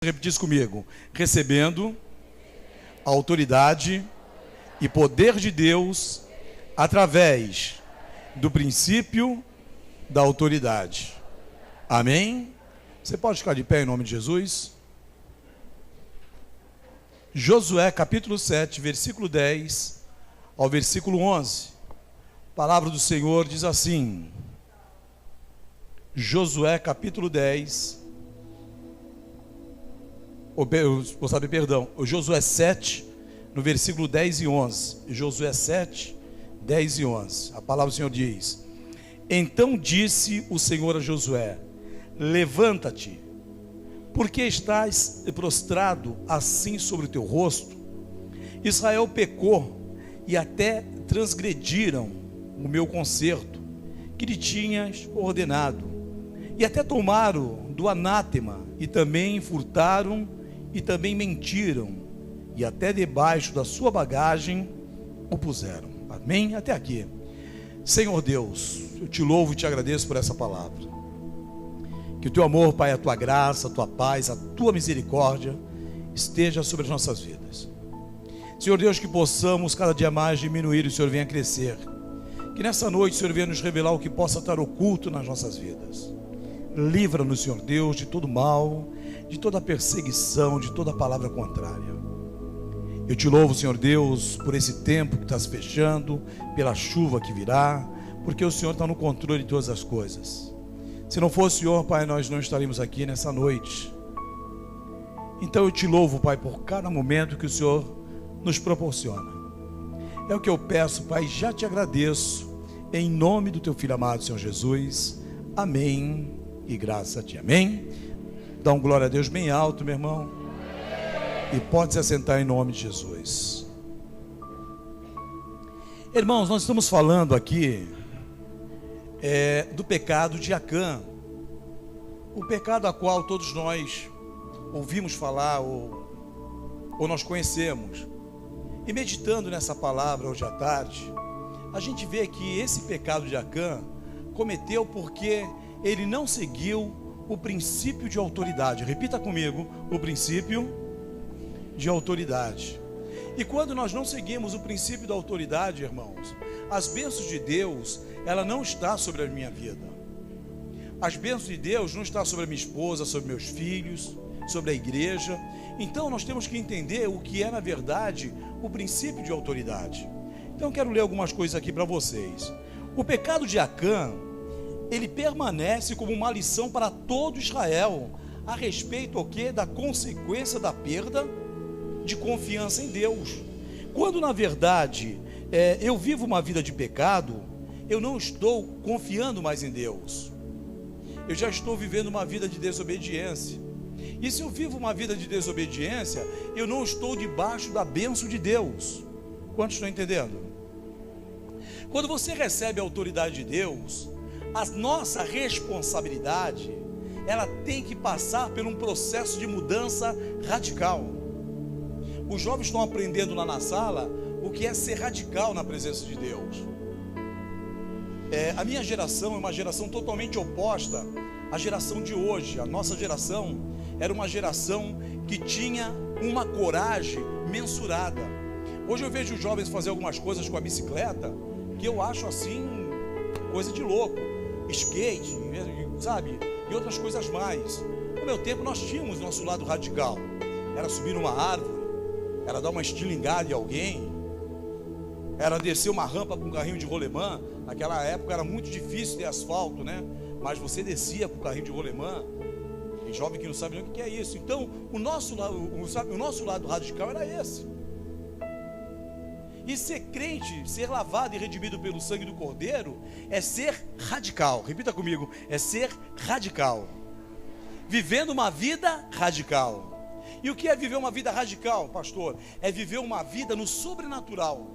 Repetisse comigo: recebendo a autoridade e poder de Deus através do princípio da autoridade. Amém? Você pode ficar de pé em nome de Jesus? Josué capítulo 7, versículo 10 ao versículo 11. A palavra do Senhor diz assim: Josué capítulo 10, Josué 7, no versículo 10 e 11. Josué 7, 10 e 11. A palavra do Senhor diz: Então disse o Senhor a Josué: levanta-te, porque estás prostrado assim sobre o teu rosto? Israel pecou e até transgrediram o meu concerto que lhe tinhas ordenado, e até tomaram do anátema, e também furtaram, e também mentiram, e até debaixo da sua bagagem o puseram. Amém? Até aqui. Senhor Deus, eu te louvo e te agradeço por essa palavra. Que o teu amor, Pai, a tua graça, a tua paz, a tua misericórdia esteja sobre as nossas vidas. Senhor Deus, que possamos cada dia mais diminuir e o Senhor venha crescer. Que nessa noite o Senhor venha nos revelar o que possa estar oculto nas nossas vidas. Livra-nos, Senhor Deus, de todo mal, de toda perseguição, de toda palavra contrária. Eu te louvo, Senhor Deus, por esse tempo que está se fechando, pela chuva que virá, porque o Senhor está no controle de todas as coisas. Se não fosse o Senhor, Pai, nós não estaríamos aqui nessa noite. Então eu te louvo, Pai, por cada momento que o Senhor nos proporciona. É o que eu peço, Pai, já te agradeço, em nome do teu Filho amado, Senhor Jesus. Amém e graças a ti. Amém? Dá um glória a Deus bem alto, meu irmão, e pode se assentar em nome de Jesus. Irmãos, nós estamos falando aqui do pecado de Acã, o pecado a qual todos nós ouvimos falar ou nós conhecemos. E meditando nessa palavra hoje à tarde, a gente vê que esse pecado de Acã cometeu porque ele não seguiu o princípio de autoridade. Repita comigo: o princípio de autoridade. E quando nós não seguimos o princípio da autoridade, irmãos, as bênçãos de Deus, ela não está sobre a minha vida. As bênçãos de Deus não estão sobre a minha esposa, sobre meus filhos, sobre a igreja. Então nós temos que entender o que é, na verdade, o princípio de autoridade. Então eu quero ler algumas coisas aqui para vocês. O pecado de Acã, ele permanece como uma lição para todo Israel, a respeito ao que? Da consequência da perda de confiança em Deus. Quando na verdade eu vivo uma vida de pecado, eu não estou confiando mais em Deus, eu já estou vivendo uma vida de desobediência. E se eu vivo uma vida de desobediência, eu não estou debaixo da bênção de Deus. Quantos estão entendendo? Quando você recebe a autoridade de Deus, a nossa responsabilidade, ela tem que passar por um processo de mudança radical. Os jovens estão aprendendo lá na sala o que é ser radical na presença de Deus. A minha geração é uma geração totalmente oposta à geração de hoje. A nossa geração era uma geração que tinha uma coragem mensurada. Hoje eu vejo os jovens fazer algumas coisas com a bicicleta que eu acho assim, coisa de louco. Skate, sabe? E outras coisas mais. No meu tempo nós tínhamos nosso lado radical. Era subir numa árvore, era dar uma estilingada em alguém, era descer uma rampa com um carrinho de rolemã. Naquela época era muito difícil ter asfalto, né? Mas você descia com o carrinho de rolemã. Tem jovem que não sabe nem o que é isso. Então o nosso lado radical era esse. E ser crente, ser lavado e redimido pelo sangue do Cordeiro, é ser radical. Repita comigo: é ser radical, vivendo uma vida radical. E o que é viver uma vida radical, pastor? É viver uma vida no sobrenatural.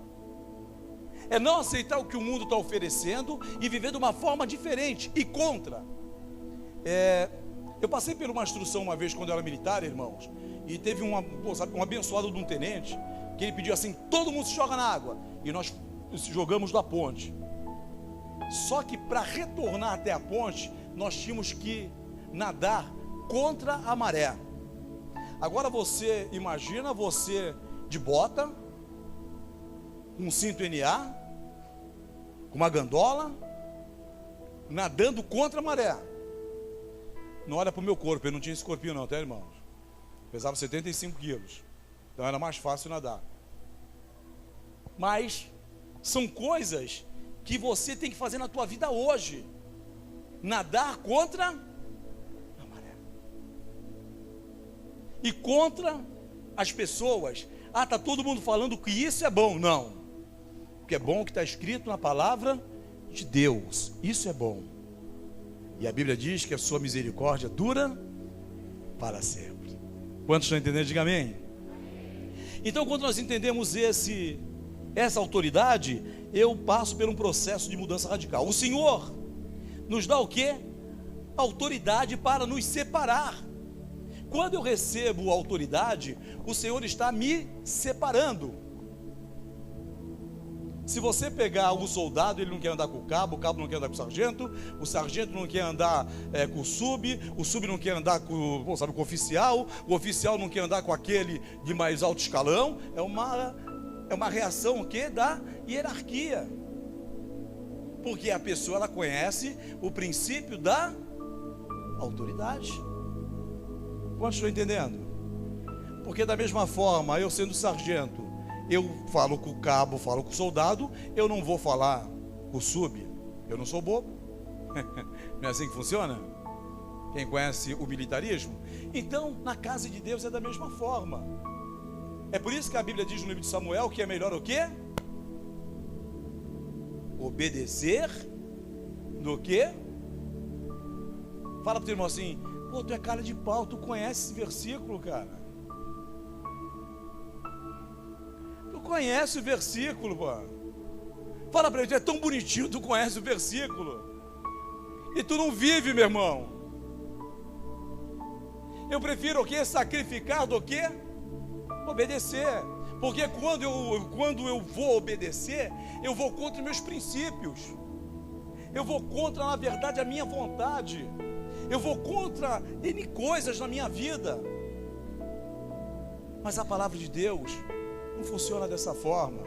É não aceitar o que o mundo está oferecendo e viver de uma forma diferente e contra. Eu passei por uma instrução uma vez quando eu era militar, irmãos, e teve um abençoado de um tenente, que ele pediu assim: todo mundo se joga na água, e nós se jogamos da ponte. Só que para retornar até a ponte, nós tínhamos que nadar contra a maré. Agora você imagina você de bota, um cinto NA, com uma gandola, nadando contra a maré. Não olha para o meu corpo, eu não tinha esse corpinho não, tá, irmãos? Pesava 75 quilos, então era mais fácil nadar. Mas são coisas que você tem que fazer na tua vida hoje. Nadar contra a maré. E contra as pessoas. Ah, está todo mundo falando que isso é bom. Não. O que é bom é o que está escrito na palavra de Deus. Isso é bom. E a Bíblia diz que a sua misericórdia dura para sempre. Quantos estão entendendo? Diga amém. Então, quando nós entendemos essa autoridade, eu passo por um processo de mudança radical. O Senhor nos dá o quê? Autoridade para nos separar. Quando eu recebo autoridade, o Senhor está me separando. Se você pegar o soldado, ele não quer andar com o cabo não quer andar com o sargento não quer andar com o sub não quer andar com o oficial não quer andar com aquele de mais alto escalão. É uma reação o quê? Da hierarquia. Porque a pessoa, ela conhece o princípio da autoridade. Quantos estão entendendo? Porque da mesma forma, eu sendo sargento, eu falo com o cabo, falo com o soldado, eu não vou falar com o sub. Eu não sou bobo. Não é assim que funciona? Quem conhece o militarismo? Então, na casa de Deus é da mesma forma. É por isso que a Bíblia diz no livro de Samuel que é melhor o quê? Obedecer do que? Fala para o teu irmão assim: pô, tu é cara de pau, tu conhece esse versículo, cara. Tu conhece o versículo, pô. Fala para ele: tu é tão bonitinho, tu conhece o versículo. E tu não vive, meu irmão. Eu prefiro o quê? Sacrificar do que obedecer. Porque quando eu vou obedecer, eu vou contra meus princípios. Eu vou contra, na verdade, a minha vontade. Eu vou contra N coisas na minha vida. Mas a palavra de Deus não funciona dessa forma.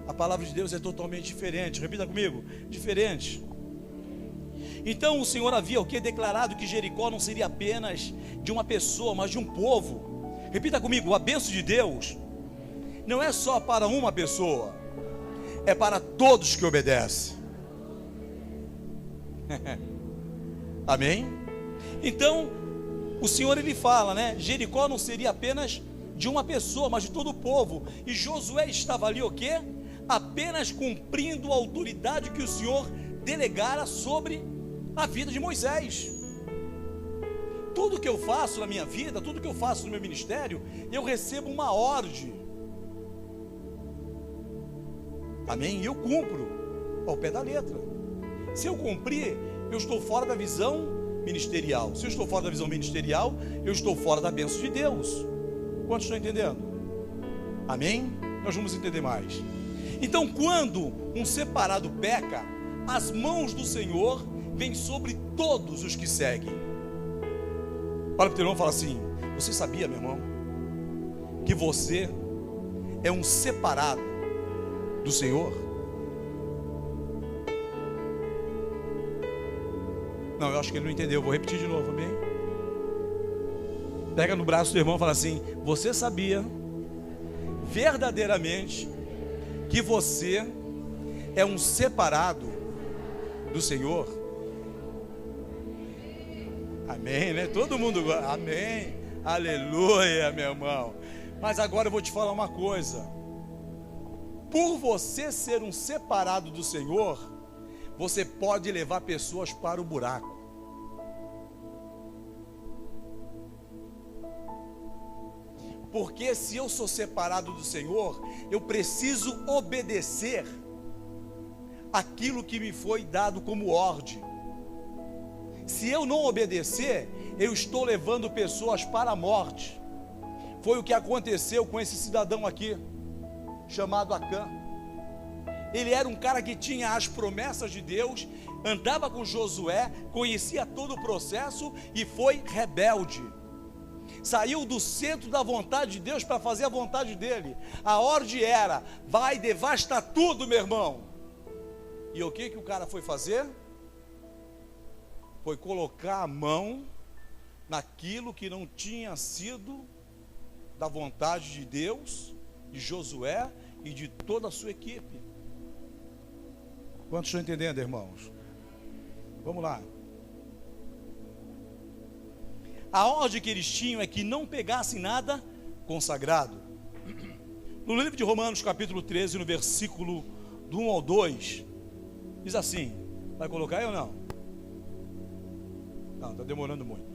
A palavra de Deus é totalmente diferente. Repita comigo: diferente. Então o Senhor havia o que? Declarado que Jericó não seria apenas de uma pessoa, mas de um povo. Repita comigo: a bênção de Deus não é só para uma pessoa, é para todos que obedecem. Amém? Então o Senhor, ele fala, né? Jericó não seria apenas de uma pessoa, mas de todo o povo. E Josué estava ali o quê? Apenas cumprindo a autoridade que o Senhor delegara sobre a vida de Moisés. Tudo que eu faço na minha vida, tudo que eu faço no meu ministério, eu recebo uma ordem. Amém? E eu cumpro ao pé da letra. Se eu cumprir, eu estou fora da visão ministerial. Se eu estou fora da visão ministerial, eu estou fora da bênção de Deus. Quantos estão entendendo? Amém? Nós vamos entender mais. Então, quando um separado peca, as mãos do Senhor vêm sobre todos os que seguem. Olha para o teu irmão e fala assim: você sabia, meu irmão, que você é um separado do Senhor? Não, eu acho que ele não entendeu. Eu vou repetir de novo, amém? Pega no braço do irmão e fala assim: você sabia verdadeiramente que você é um separado do Senhor? Amém, né? Todo mundo gosta. Amém, aleluia, meu irmão. Mas agora eu vou te falar uma coisa: por você ser um separado do Senhor, você pode levar pessoas para o buraco. Porque se eu sou separado do Senhor, eu preciso obedecer aquilo que me foi dado como ordem. Se eu não obedecer, eu estou levando pessoas para a morte. Foi o que aconteceu com esse cidadão aqui, chamado Acã. Ele era um cara que tinha as promessas de Deus, andava com Josué, conhecia todo o processo e foi rebelde. saiu do centro da vontade de Deus para fazer a vontade dele. A ordem era: vai, devasta tudo, meu irmão. E o que o cara foi fazer? Foi colocar a mão naquilo que não tinha sido da vontade de Deus, de Josué e de toda a sua equipe. Quantos estão entendendo, irmãos? Vamos lá. A ordem que eles tinham é que não pegassem nada consagrado. No livro de Romanos, capítulo 13, no versículo do 1 ao 2, diz assim: vai colocar aí ou não? Não, está demorando muito.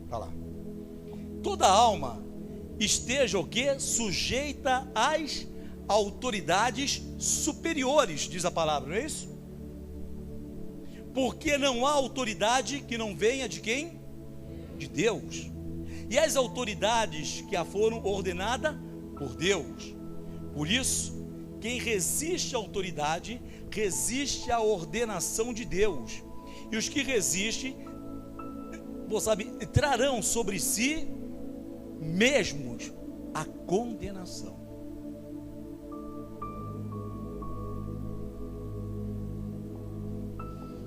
Está lá. Toda alma esteja o quê? Sujeita às autoridades superiores, diz a palavra, não é isso? Porque não há autoridade que não venha de quem? De Deus. E as autoridades que a foram ordenadas por Deus. Por isso, quem resiste à autoridade, resiste à ordenação de Deus. E os que resistem, você sabe, trarão sobre si mesmos a condenação.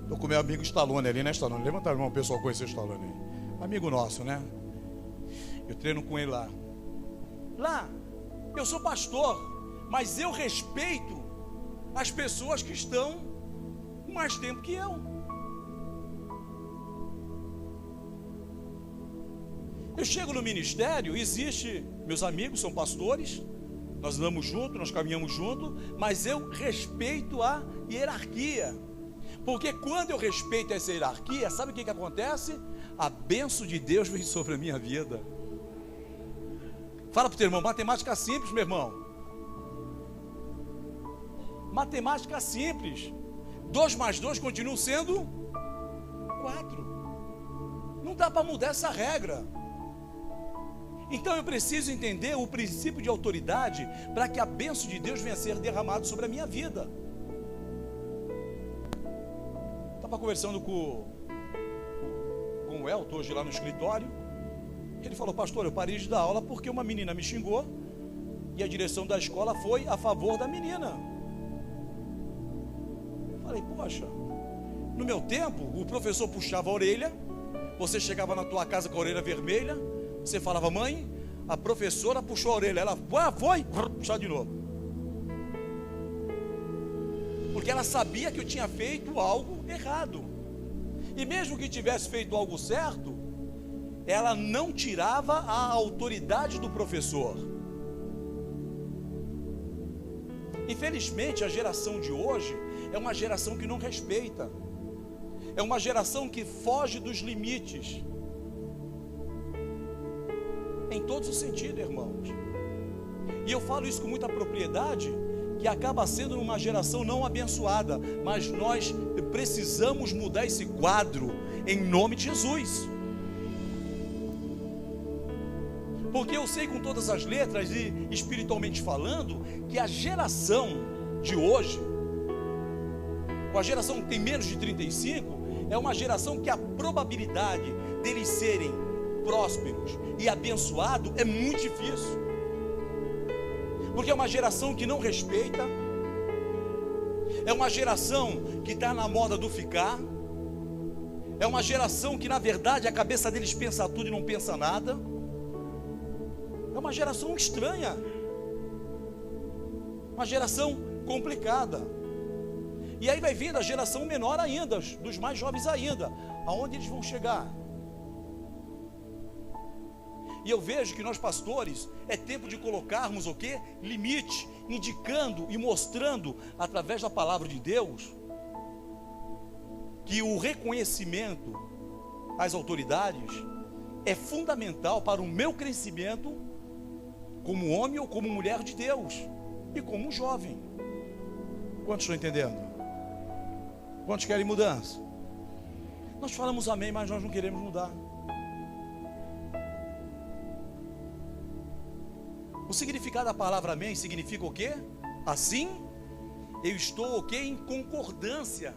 Estou com meu amigo Stallone ali, né, Stallone? Levanta a mão, o pessoal conhecer o Stallone aí. Amigo nosso, né? Eu treino com ele lá. Lá, eu sou pastor, mas eu respeito as pessoas que estão com mais tempo que eu. Eu chego no ministério, existe, meus amigos são pastores, nós andamos juntos, nós caminhamos juntos, mas eu respeito a hierarquia. Porque quando eu respeito essa hierarquia, sabe o que acontece? A bênção de Deus vem sobre a minha vida. Fala para o teu irmão: matemática simples, meu irmão. Matemática simples. 2 mais 2 continua sendo 4. Não dá para mudar essa regra. Então eu preciso entender o princípio de autoridade para que a bênção de Deus venha a ser derramada sobre a minha vida. Estava conversando com o Elton hoje lá no escritório. Ele falou: pastor, eu parei de dar aula porque uma menina me xingou e a direção da escola foi a favor da menina. Falei: poxa, no meu tempo o professor puxava a orelha, você chegava na tua casa com a orelha vermelha, você falava: mãe, a professora puxou a orelha. Ela: foi, puxar de novo. Porque ela sabia que eu tinha feito algo errado. E mesmo que tivesse feito algo certo, ela não tirava a autoridade do professor. Infelizmente, a geração de hoje é uma geração que não respeita. É uma geração que foge dos limites. Em todos os sentidos, irmãos. E eu falo isso com muita propriedade, que acaba sendo uma geração não abençoada, mas nós precisamos mudar esse quadro em nome de Jesus. Porque eu sei com todas as letras e espiritualmente falando, que a geração de hoje, com a geração que tem menos de 35, é uma geração que a probabilidade deles serem prósperos e abençoados é muito difícil. Porque é uma geração que não respeita, é uma geração que está na moda do ficar, é uma geração que na verdade a cabeça deles pensa tudo e não pensa nada. É uma geração estranha, uma geração complicada. E aí vai vindo a geração menor ainda, dos mais jovens ainda. Aonde eles vão chegar? E eu vejo que nós pastores, é tempo de colocarmos o quê? Limite, indicando e mostrando, através da palavra de Deus, que o reconhecimento às autoridades é fundamental para o meu crescimento como homem ou como mulher de Deus e como jovem. Quantos estão entendendo? Quantos querem mudança? Nós falamos amém, mas nós não queremos mudar. O significado da palavra amém significa o quê? Assim, eu estou em concordância.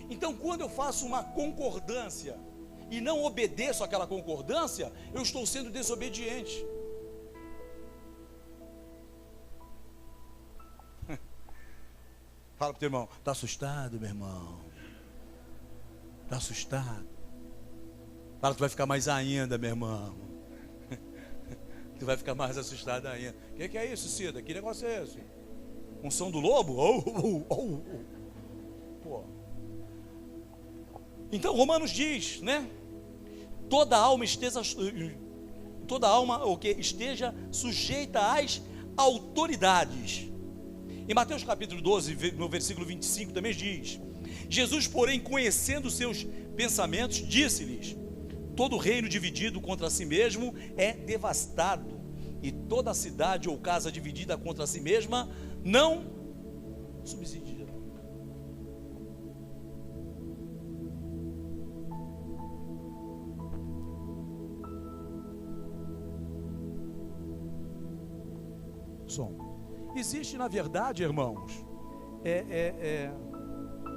Então, quando eu faço uma concordância, e não obedeço àquela concordância, eu estou sendo desobediente. Fala para o teu irmão, está assustado, meu irmão? Está assustado? Fala, tu vai ficar mais ainda, meu irmão. Tu vai ficar mais assustado ainda. O que é isso, Cida? Que negócio é esse? Um som do lobo? Pô. Então Romanos diz, né? Toda alma esteja sujeita às autoridades. Em Mateus capítulo 12, no versículo 25 também diz: Jesus, porém, conhecendo seus pensamentos, disse-lhes: todo reino dividido contra si mesmo é devastado, e toda cidade ou casa dividida contra si mesma não subsistirá. Som. Existe, na verdade, irmãos,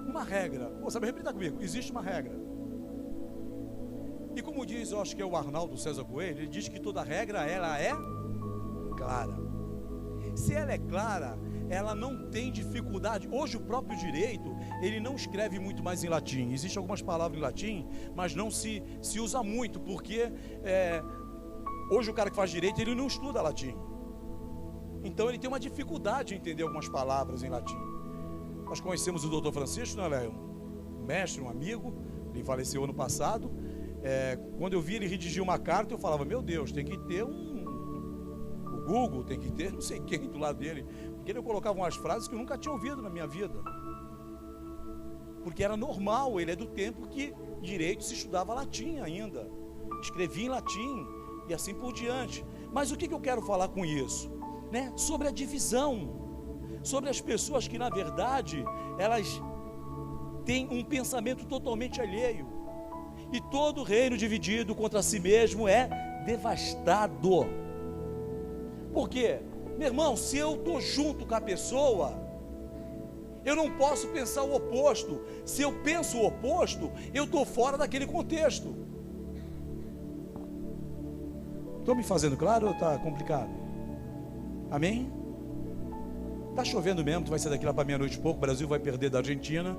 uma regra. Pô, sabe, repita comigo. Existe uma regra. E como diz, eu acho que é o Arnaldo César Coelho, ele diz que toda regra, ela é clara. Se ela é clara, ela não tem dificuldade. Hoje o próprio direito, ele não escreve muito mais em latim. Existem algumas palavras em latim, mas não se usa muito, porque hoje o cara que faz direito, ele não estuda latim. Então ele tem uma dificuldade em entender algumas palavras em latim. Nós conhecemos o doutor Francisco, né, Léo? Um mestre, um amigo, ele faleceu ano passado. Quando eu vi ele redigir uma carta, eu falava, meu Deus, tem que ter o Google, tem que ter não sei quem do lado dele, porque ele colocava umas frases que eu nunca tinha ouvido na minha vida, porque era normal, ele é do tempo que direito se estudava latim ainda, escrevia em latim e assim por diante. Mas o que eu quero falar com isso? Né? Sobre a divisão, sobre as pessoas que na verdade elas têm um pensamento totalmente alheio, e todo reino dividido contra si mesmo é devastado. Por quê? Meu irmão, se eu estou junto com a pessoa, eu não posso pensar o oposto. Se eu penso o oposto, eu estou fora daquele contexto. Estou me fazendo claro ou está complicado? Amém? Está chovendo mesmo, tu vai sair daqui lá para meia-noite e pouco, o Brasil vai perder da Argentina,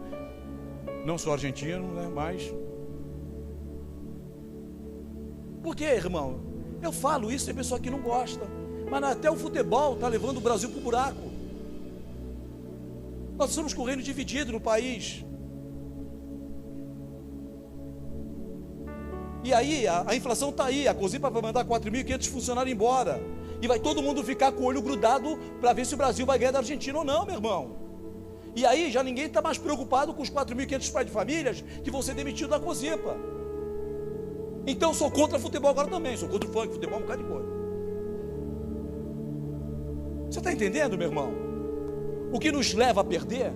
não só argentino, né, mas... Por quê, irmão? Eu falo isso, tem pessoa que não gosta, mas até o futebol está levando o Brasil para o buraco. Nós estamos com o reino dividido no país. E aí, a inflação está aí, a Cosipa vai mandar 4.500 funcionários embora. E vai todo mundo ficar com o olho grudado para ver se o Brasil vai ganhar da Argentina ou não, meu irmão. E aí já ninguém está mais preocupado com os 4.500 pais de famílias que vão ser demitidos da Cosipa. Então eu sou contra futebol agora também, sou contra o funk, futebol, um bocado de coisa. Você está entendendo, meu irmão? O que nos leva a perder?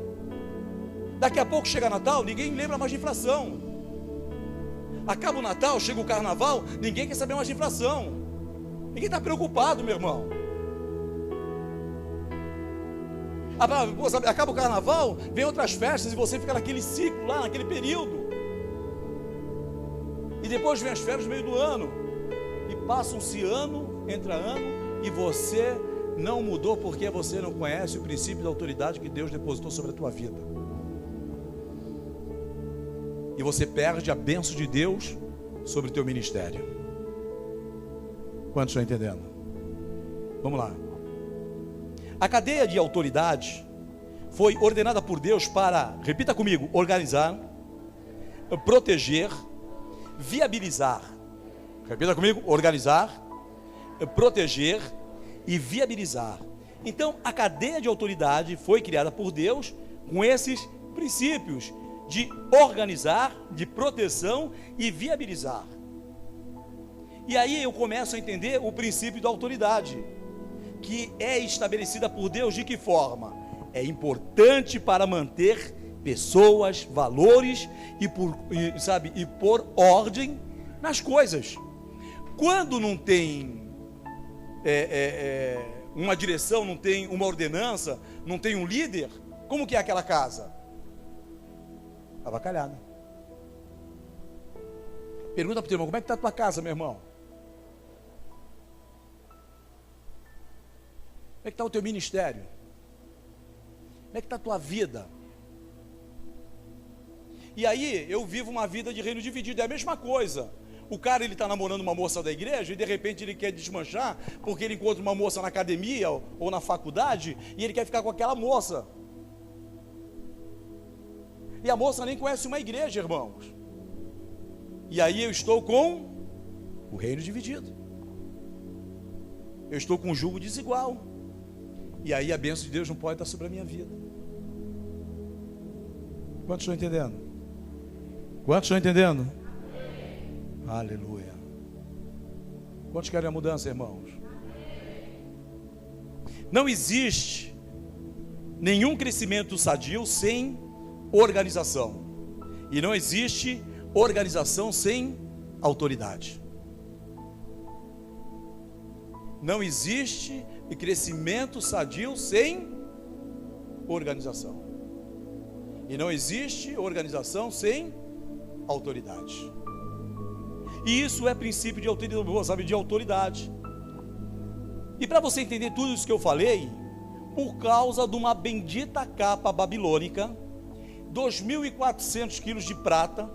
Daqui a pouco chega Natal, ninguém lembra mais de inflação. Acaba o Natal, chega o Carnaval, ninguém quer saber mais de inflação. Ninguém está preocupado, meu irmão. Acaba o Carnaval, vem outras festas e você fica naquele ciclo lá, naquele período. E depois vem as férias no meio do ano. E passam-se ano, entra ano, e você não mudou porque você não conhece o princípio da autoridade que Deus depositou sobre a tua vida. E você perde a bênção de Deus sobre o teu ministério. Quantos estão entendendo? Vamos lá. A cadeia de autoridade foi ordenada por Deus para, repita comigo, organizar, proteger, viabilizar. Repita comigo, organizar, proteger e viabilizar. Então, a cadeia de autoridade foi criada por Deus com esses princípios de organizar, de proteção e viabilizar. E aí eu começo a entender o princípio da autoridade, que é estabelecida por Deus de que forma? É importante para manter pessoas, valores e por ordem nas coisas. Quando não tem uma direção, não tem uma ordenança, não tem um líder, como que é aquela casa? Avacalhada. Pergunta para o teu irmão, como é que está a tua casa, meu irmão? Como é que está o teu ministério? Como é que está a tua vida? E aí, eu vivo uma vida de reino dividido, é a mesma coisa. O cara, ele está namorando uma moça da igreja e de repente ele quer desmanchar porque ele encontra uma moça na academia ou na faculdade e ele quer ficar com aquela moça. E a moça nem conhece uma igreja, irmãos. E aí eu estou com o reino dividido. Eu estou com um jugo desigual. E aí a bênção de Deus não pode estar sobre a minha vida. Quantos estão entendendo? Quantos estão entendendo? Aleluia. Quantos querem a mudança, irmãos? Não existe nenhum crescimento sadio sem organização. E não existe organização sem autoridade. Não existe crescimento sadio sem organização. E não existe organização sem autoridade. E isso é princípio de autoridade, sabe, de autoridade. E para você entender tudo isso que eu falei, por causa de uma bendita capa babilônica, 2.400 quilos de prata,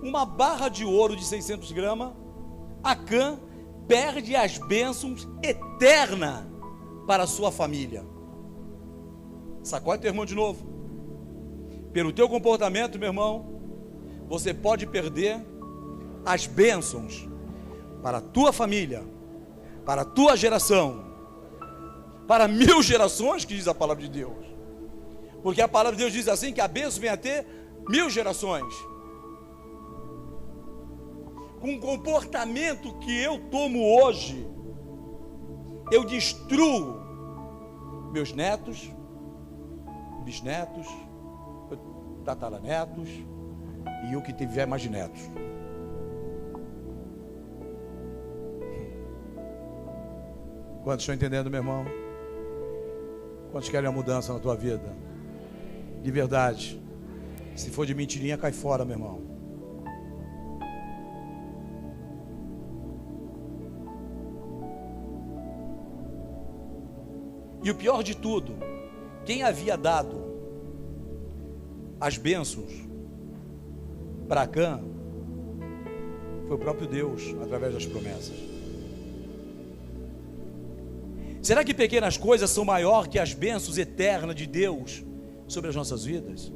uma barra de ouro de 600 gramas, Acã perde as bênçãos eternas para a sua família. Sacode teu irmão de novo. Pelo teu comportamento, meu irmão, você pode perder as bênçãos para a tua família, para a tua geração, para 1000 gerações, que diz a palavra de Deus. Porque a palavra de Deus diz assim, que a bênção vem a ter 1000 gerações. Com o comportamento que eu tomo hoje, eu destruo meus netos, bisnetos, tataranetos e o que tiver mais de netos. Quantos estão entendendo, meu irmão? Quantos querem a mudança na tua vida? De verdade. Se for de mentirinha, cai fora, meu irmão. E o pior de tudo, quem havia dado as bênçãos para Acã foi o próprio Deus, através das promessas. Será que pequenas coisas são maior que as bênçãos eternas de Deus sobre as nossas vidas?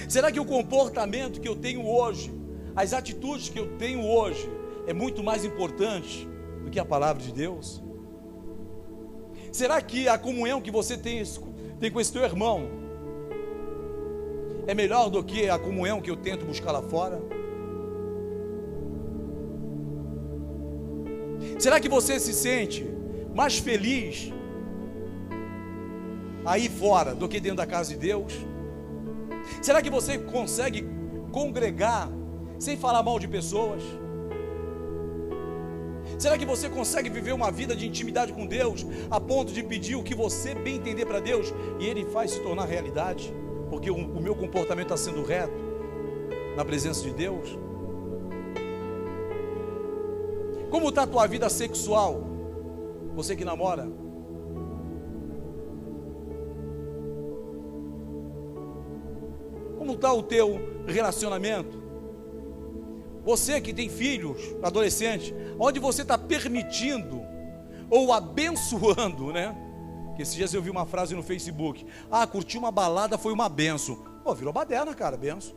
Será que o comportamento que eu tenho hoje, as atitudes que eu tenho hoje, é muito mais importante do que a palavra de Deus? Será que a comunhão que você tem com esse teu irmão é melhor do que a comunhão que eu tento buscar lá fora? Será que você se sente mais feliz aí fora do que dentro da casa de Deus? Será que você consegue congregar sem falar mal de pessoas? Será que você consegue viver uma vida de intimidade com Deus a ponto de pedir o que você bem entender para Deus e Ele faz se tornar realidade? Porque o meu comportamento está sendo reto na presença de Deus? Como está a tua vida sexual? Você que namora? Como está o teu relacionamento? Você que tem filhos, adolescente, onde você está permitindo ou abençoando, né? Que esses dias eu vi uma frase no Facebook: ah, curtir uma balada foi uma benção. Pô, virou baderna, cara, benção.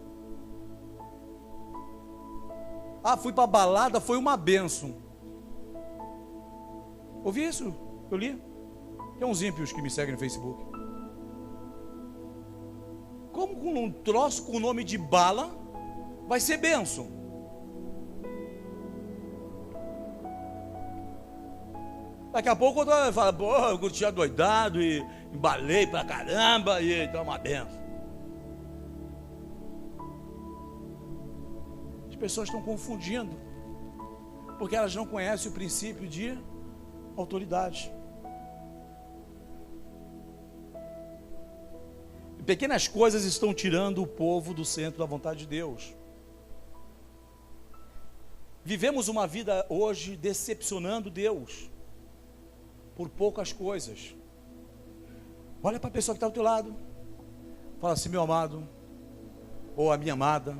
Ah, fui para balada, foi uma benção. Ouvi isso? Eu li. Tem uns ímpios que me seguem no Facebook. Como com um troço com o nome de bala vai ser benção? Daqui a pouco eu falo, pô, eu curti adoidado e embalei pra caramba e então é uma benção. As pessoas estão confundindo, porque elas não conhecem o princípio de autoridade. Pequenas coisas estão tirando o povo do centro da vontade de Deus. Vivemos uma vida hoje decepcionando Deus por poucas coisas. Olha para a pessoa que está ao teu lado, fala assim: meu amado, ou a minha amada,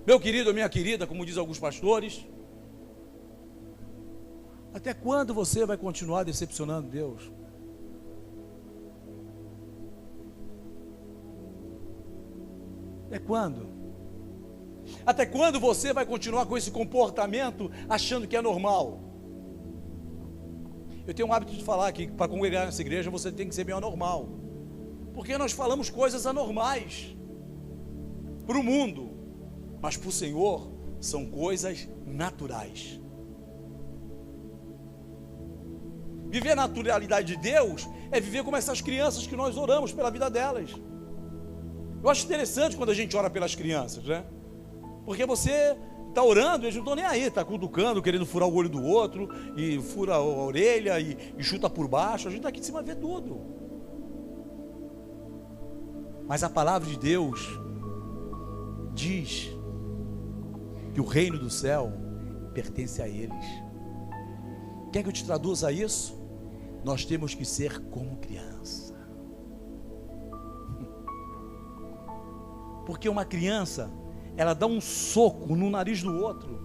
meu querido ou minha querida, como diz alguns pastores, até quando você vai continuar decepcionando Deus? Até quando? Até quando você vai continuar com esse comportamento achando que é normal? Eu tenho o hábito de falar que para congregar nessa igreja você tem que ser meio anormal, porque nós falamos coisas anormais para o mundo, mas para o Senhor são coisas naturais. Viver a naturalidade de Deus é viver como essas crianças que nós oramos pela vida delas. Eu acho interessante quando a gente ora pelas crianças, né? Porque você está orando, eles não estão nem aí, está cutucando, querendo furar o olho do outro, e fura a orelha, e chuta por baixo. A gente está aqui de cima vê tudo. Mas a palavra de Deus diz que o reino do céu pertence a eles. Quer que eu te traduza isso? Nós temos que ser como criança. Porque uma criança, ela dá um soco no nariz do outro,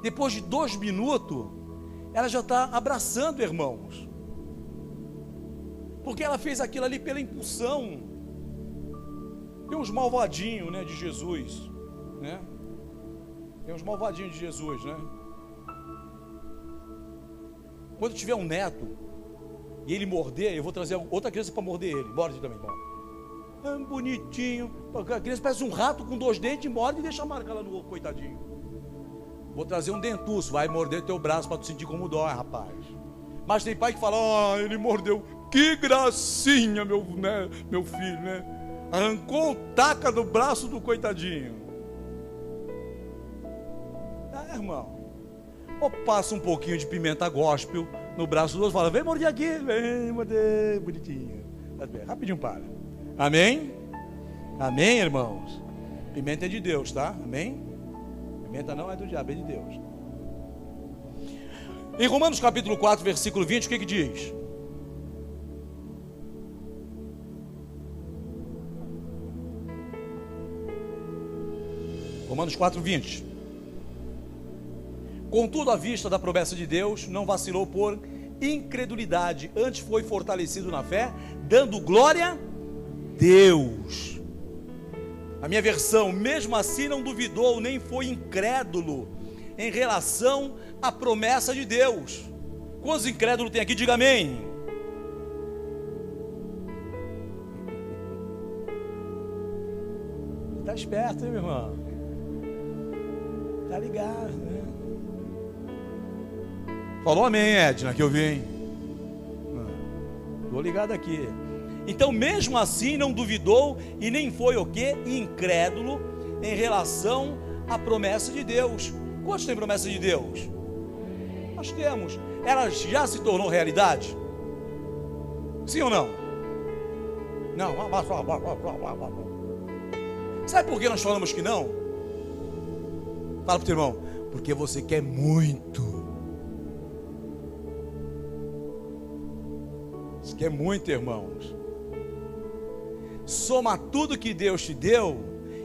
depois de 2 minutos, ela já está abraçando, irmãos, porque ela fez aquilo ali pela impulsão. Tem uns malvadinhos, né, de Jesus, né? Tem uns malvadinhos de Jesus, né? Quando tiver um neto e ele morder, eu vou trazer outra criança para morder ele. Morde também, morde. É bonitinho. A criança parece um rato com 2 dentes, morde e deixa a marca lá no oco, coitadinho. Vou trazer um dentuço, vai morder teu braço para tu sentir como dói, rapaz. Mas tem pai que fala: ele mordeu. Que gracinha, meu filho, né? Arrancou taca do braço do coitadinho. Irmão, ou passa um pouquinho de pimenta gospel no braço do outro, fala: vem morder aqui, vem morder, bonitinho. Rapidinho para. Amém? Amém, irmãos? Pimenta é de Deus, tá? Amém? Pimenta não é do diabo, é de Deus. Em Romanos capítulo 4, versículo 20, o que diz? Romanos 4, 20. Contudo, à vista da promessa de Deus, não vacilou por incredulidade, antes foi fortalecido na fé, dando glória a Deus. A minha versão: mesmo assim não duvidou, nem foi incrédulo em relação à promessa de Deus. Quantos incrédulos tem aqui? Diga amém. Está esperto, hein, meu irmão? Está ligado, né? Falou amém, Edna, que eu vi, hein? Estou ligado aqui. Então, mesmo assim, não duvidou e nem foi o quê? Incrédulo em relação à promessa de Deus. Quantos têm promessa de Deus? Nós temos. Ela já se tornou realidade? Sim ou não? Não. Sabe por que nós falamos que não? Fala para o teu irmão: porque você quer muito. Você quer muito, irmãos. Soma tudo que Deus te deu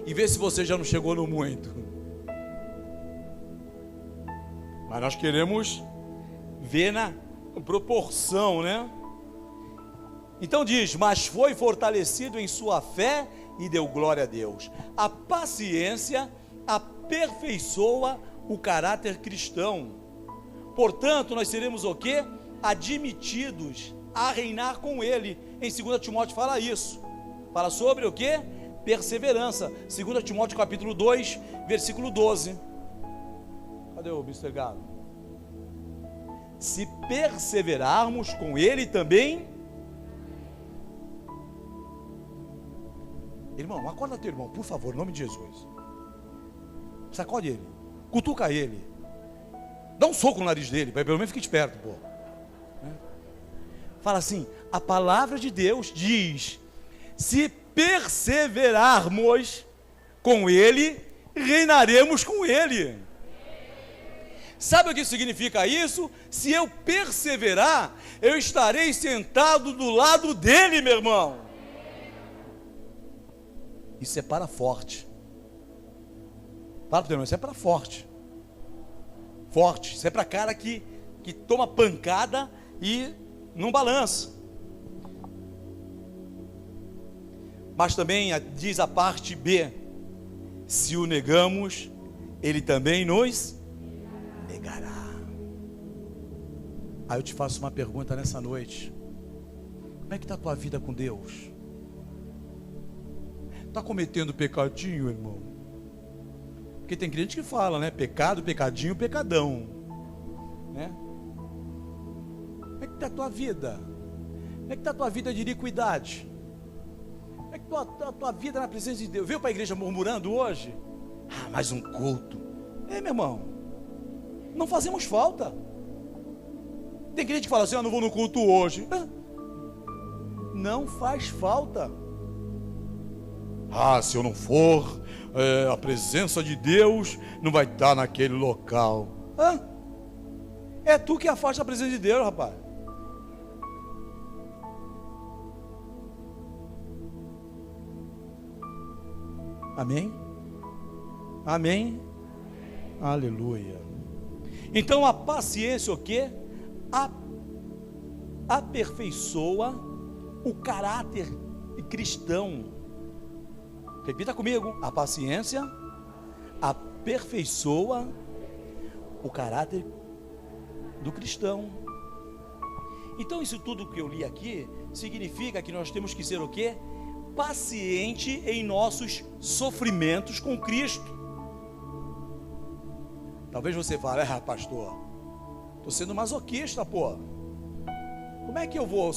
e vê se você já não chegou no muito. Mas nós queremos ver na proporção, né? Então diz: mas foi fortalecido em sua fé e deu glória a Deus. A paciência aperfeiçoa o caráter cristão. Portanto, nós seremos o quê? Admitidos a reinar com ele. Em 2 Timóteo fala isso. Fala sobre o quê? Perseverança. 2 Timóteo capítulo 2, versículo 12. Cadê o Mr. Galo? Se perseverarmos com ele também. Irmão, acorda teu irmão, por favor, em nome de Jesus. Sacode ele, cutuca ele, dá um soco no nariz dele, pelo menos fique esperto, pô. Fala assim: a palavra de Deus diz: se perseverarmos com ele, reinaremos com ele. Sabe o que significa isso? Se eu perseverar, eu estarei sentado do lado dele, meu irmão. Isso é para forte. Fala para o irmão, isso é para forte. Forte. Isso é para cara que toma pancada e não balança. Mas também diz a parte B: se o negamos, ele também nos negará. Aí eu te faço uma pergunta nessa noite: como é que está a tua vida com Deus? Está cometendo pecadinho, irmão? Porque tem crente que fala, né? Pecado, pecadinho, pecadão, né? Como é que está a tua vida? Como é que está a tua vida de iniquidade? Como é que está a tua vida na presença de Deus? Veio para a igreja murmurando hoje? Ah, mais um culto. Meu irmão, não fazemos falta. Tem crente que fala assim: eu não vou no culto hoje. Não faz falta. Ah, se eu não for, a presença de Deus não vai estar naquele local. É tu que afasta a presença de Deus, rapaz. Amém? Amém? Aleluia. Então a paciência o quê? Aperfeiçoa o caráter cristão. Repita comigo: a paciência aperfeiçoa o caráter do cristão. Então isso tudo que eu li aqui significa que nós temos que ser o quê? Paciente em nossos sofrimentos com Cristo. Talvez você fale: pastor, estou sendo masoquista, pô. Como é que eu vou?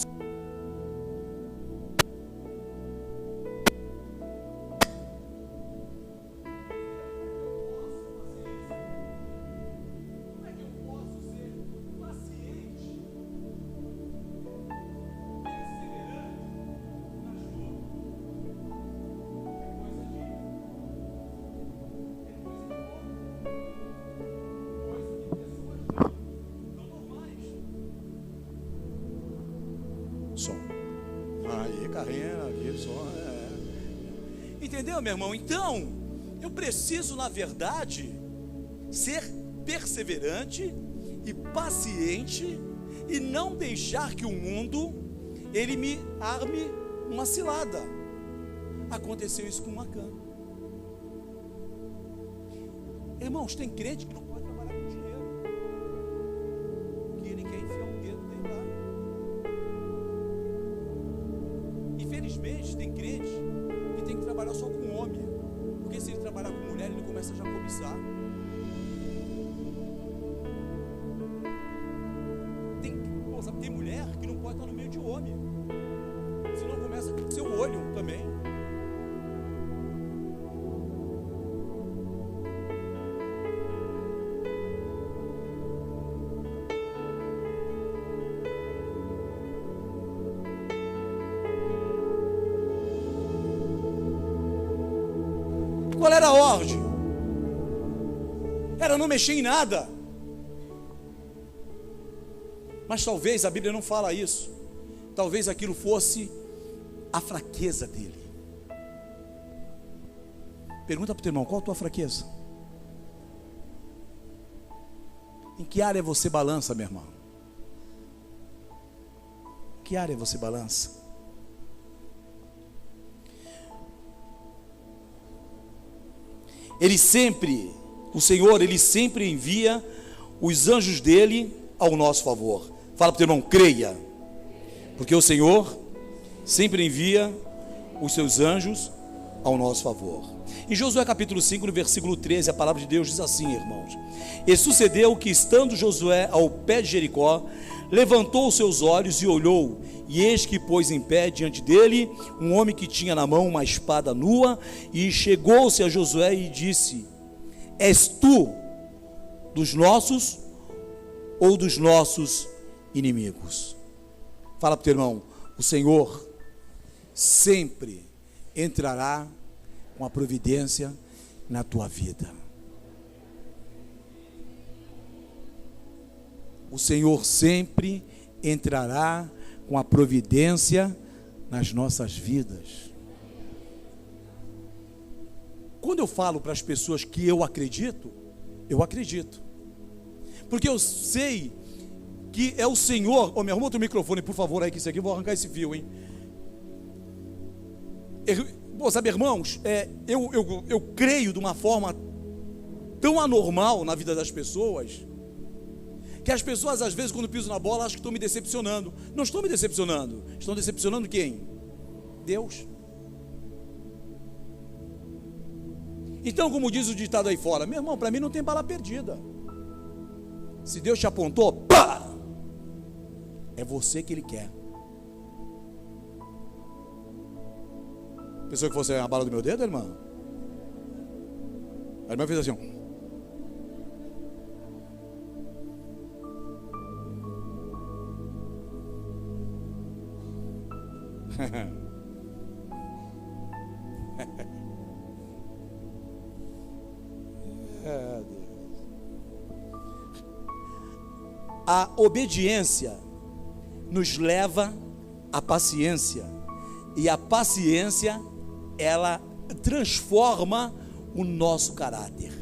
Entendeu, meu irmão? Então, eu preciso, na verdade, ser perseverante e paciente e não deixar que o mundo, ele me arme uma cilada. Aconteceu isso com Acã. Irmãos, tem crente que não pode trabalhar com dinheiro, que ele quer enfiar um dedo dentro lá. Infelizmente, tem crente que tem que trabalhar só com homem, porque se ele trabalhar com mulher, ele começa a já cobiçar. Tem mulher que não pode estar no meio de homem, senão começa a ser o olho também. Qual era a ordem? Era não mexer em nada. Mas talvez a Bíblia não fala isso. Talvez aquilo fosse a fraqueza dele. Pergunta para o teu irmão: qual a tua fraqueza? Em que área você balança, meu irmão? Em que área você balança? O Senhor, Ele sempre envia os anjos dele ao nosso favor. Fala para o teu irmão: creia, porque o Senhor sempre envia os seus anjos ao nosso favor. Em Josué capítulo 5, no versículo 13, a palavra de Deus diz assim, irmãos: e sucedeu que, estando Josué ao pé de Jericó, levantou os seus olhos e olhou, e eis que pôs em pé diante dele um homem que tinha na mão uma espada nua, e chegou-se a Josué e disse: és tu dos nossos ou dos nossos inimigos? Fala para o teu irmão: o Senhor sempre entrará com a providência na tua vida. o Senhor sempre entrará com a providência nas nossas vidas. Quando eu falo para as pessoas que eu acredito, porque eu sei que é o Senhor. Me arruma outro microfone, por favor, aí, que isso aqui, eu vou arrancar esse fio, hein? Sabe, irmãos, eu creio de uma forma tão anormal na vida das pessoas, que as pessoas, às vezes, quando pisam na bola, acham que estão me decepcionando. Não estou me decepcionando. Estão decepcionando quem? Deus. Então, como diz o ditado aí fora, meu irmão, para mim não tem bala perdida. Se Deus te apontou, pá! É você que Ele quer. Pensou que fosse a bala do meu dedo, irmão? A irmã fez assim, ó. A obediência nos leva à paciência, e a paciência, ela transforma o nosso caráter.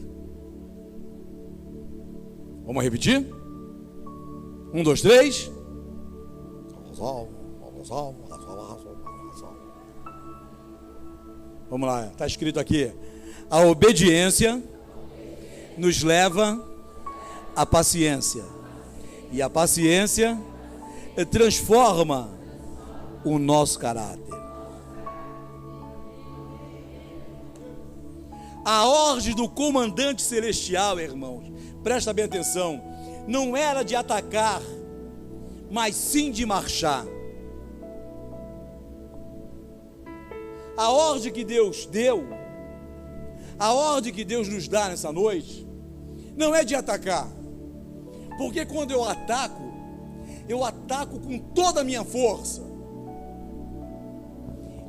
Vamos repetir? 1, 2, 3. Vamos lá, está escrito aqui: a obediência nos leva à paciência, e a paciência transforma o nosso caráter. A ordem do comandante celestial, irmãos, presta bem atenção, não era de atacar, mas sim de marchar. A ordem que Deus deu, a ordem que Deus nos dá nessa noite, não é de atacar, porque quando eu ataco com toda a minha força,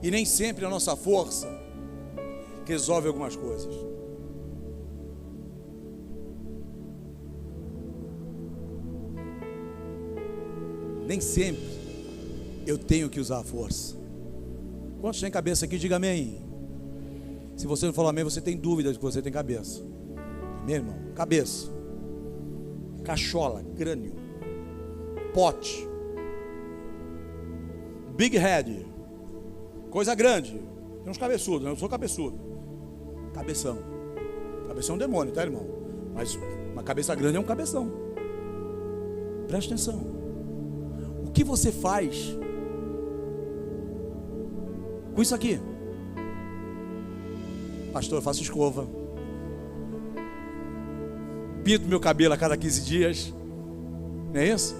e nem sempre a nossa força resolve algumas coisas. Nem sempre eu tenho que usar a força. Quantos têm cabeça aqui? Diga amém. Se você não falar amém, você tem dúvida de que você tem cabeça. Meu irmão, cabeça, cachola, crânio, pote, big head, coisa grande. Tem uns cabeçudos, eu sou cabeçudo. Cabeção. Cabeção é um demônio, tá, irmão? Mas uma cabeça grande é um cabeção. Presta atenção. O que você faz com isso aqui? Pastor, eu faço escova, pinto meu cabelo a cada 15 dias. Não é isso?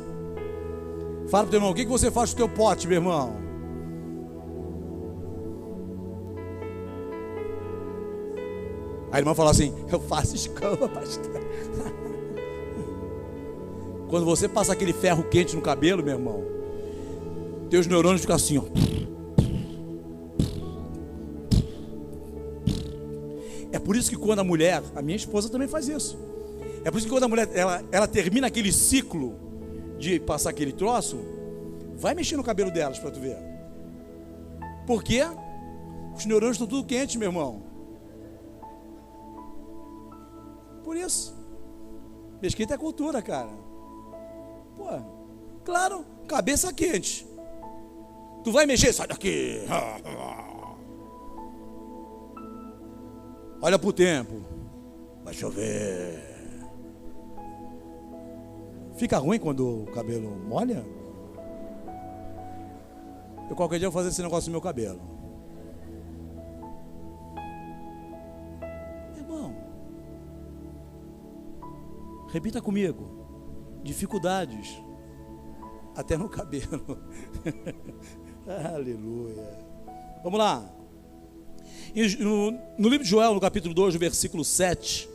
Fala pro teu irmão, o que você faz com o teu pote, meu irmão? A irmã fala assim, eu faço escova, pastor. Quando você passa aquele ferro quente no cabelo, meu irmão, teus neurônios ficam assim, ó. É por isso que quando a mulher, a minha esposa também faz isso. É por isso que quando a mulher, ela termina aquele ciclo de passar aquele troço, vai mexer no cabelo delas para tu ver. Por quê? Os neurônios estão tudo quentes, meu irmão. Por isso. Mesquita é cultura, cara. Pô, claro, cabeça quente. Tu vai mexer, sai daqui. Olha pro tempo. Vai chover. Fica ruim quando o cabelo molha? Eu qualquer dia vou fazer esse negócio no meu cabelo. Irmão, repita comigo. Dificuldades até no cabelo. Aleluia. Vamos lá. No livro de Joel, no capítulo 2, versículo 7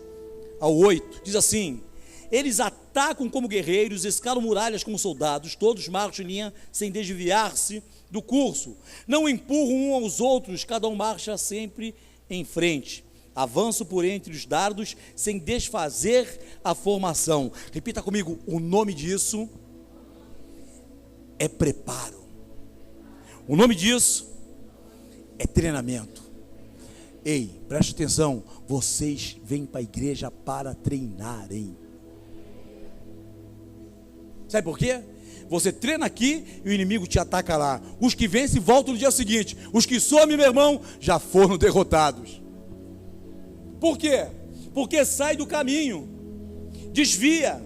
ao 8, diz assim: eles atacam como guerreiros, escalam muralhas como soldados, todos marcham em linha sem desviar-se do curso, não empurram um aos outros, cada um marcha sempre em frente. Avanço por entre os dardos, sem desfazer a formação. Repita comigo, o nome disso é preparo. O nome disso é treinamento. Ei, preste atenção, vocês vêm para a igreja para treinarem. Sabe por quê? Você treina aqui e o inimigo te ataca lá. Os que vencem voltam no dia seguinte. Os que somem, meu irmão, já foram derrotados. Por quê? Porque sai do caminho, desvia.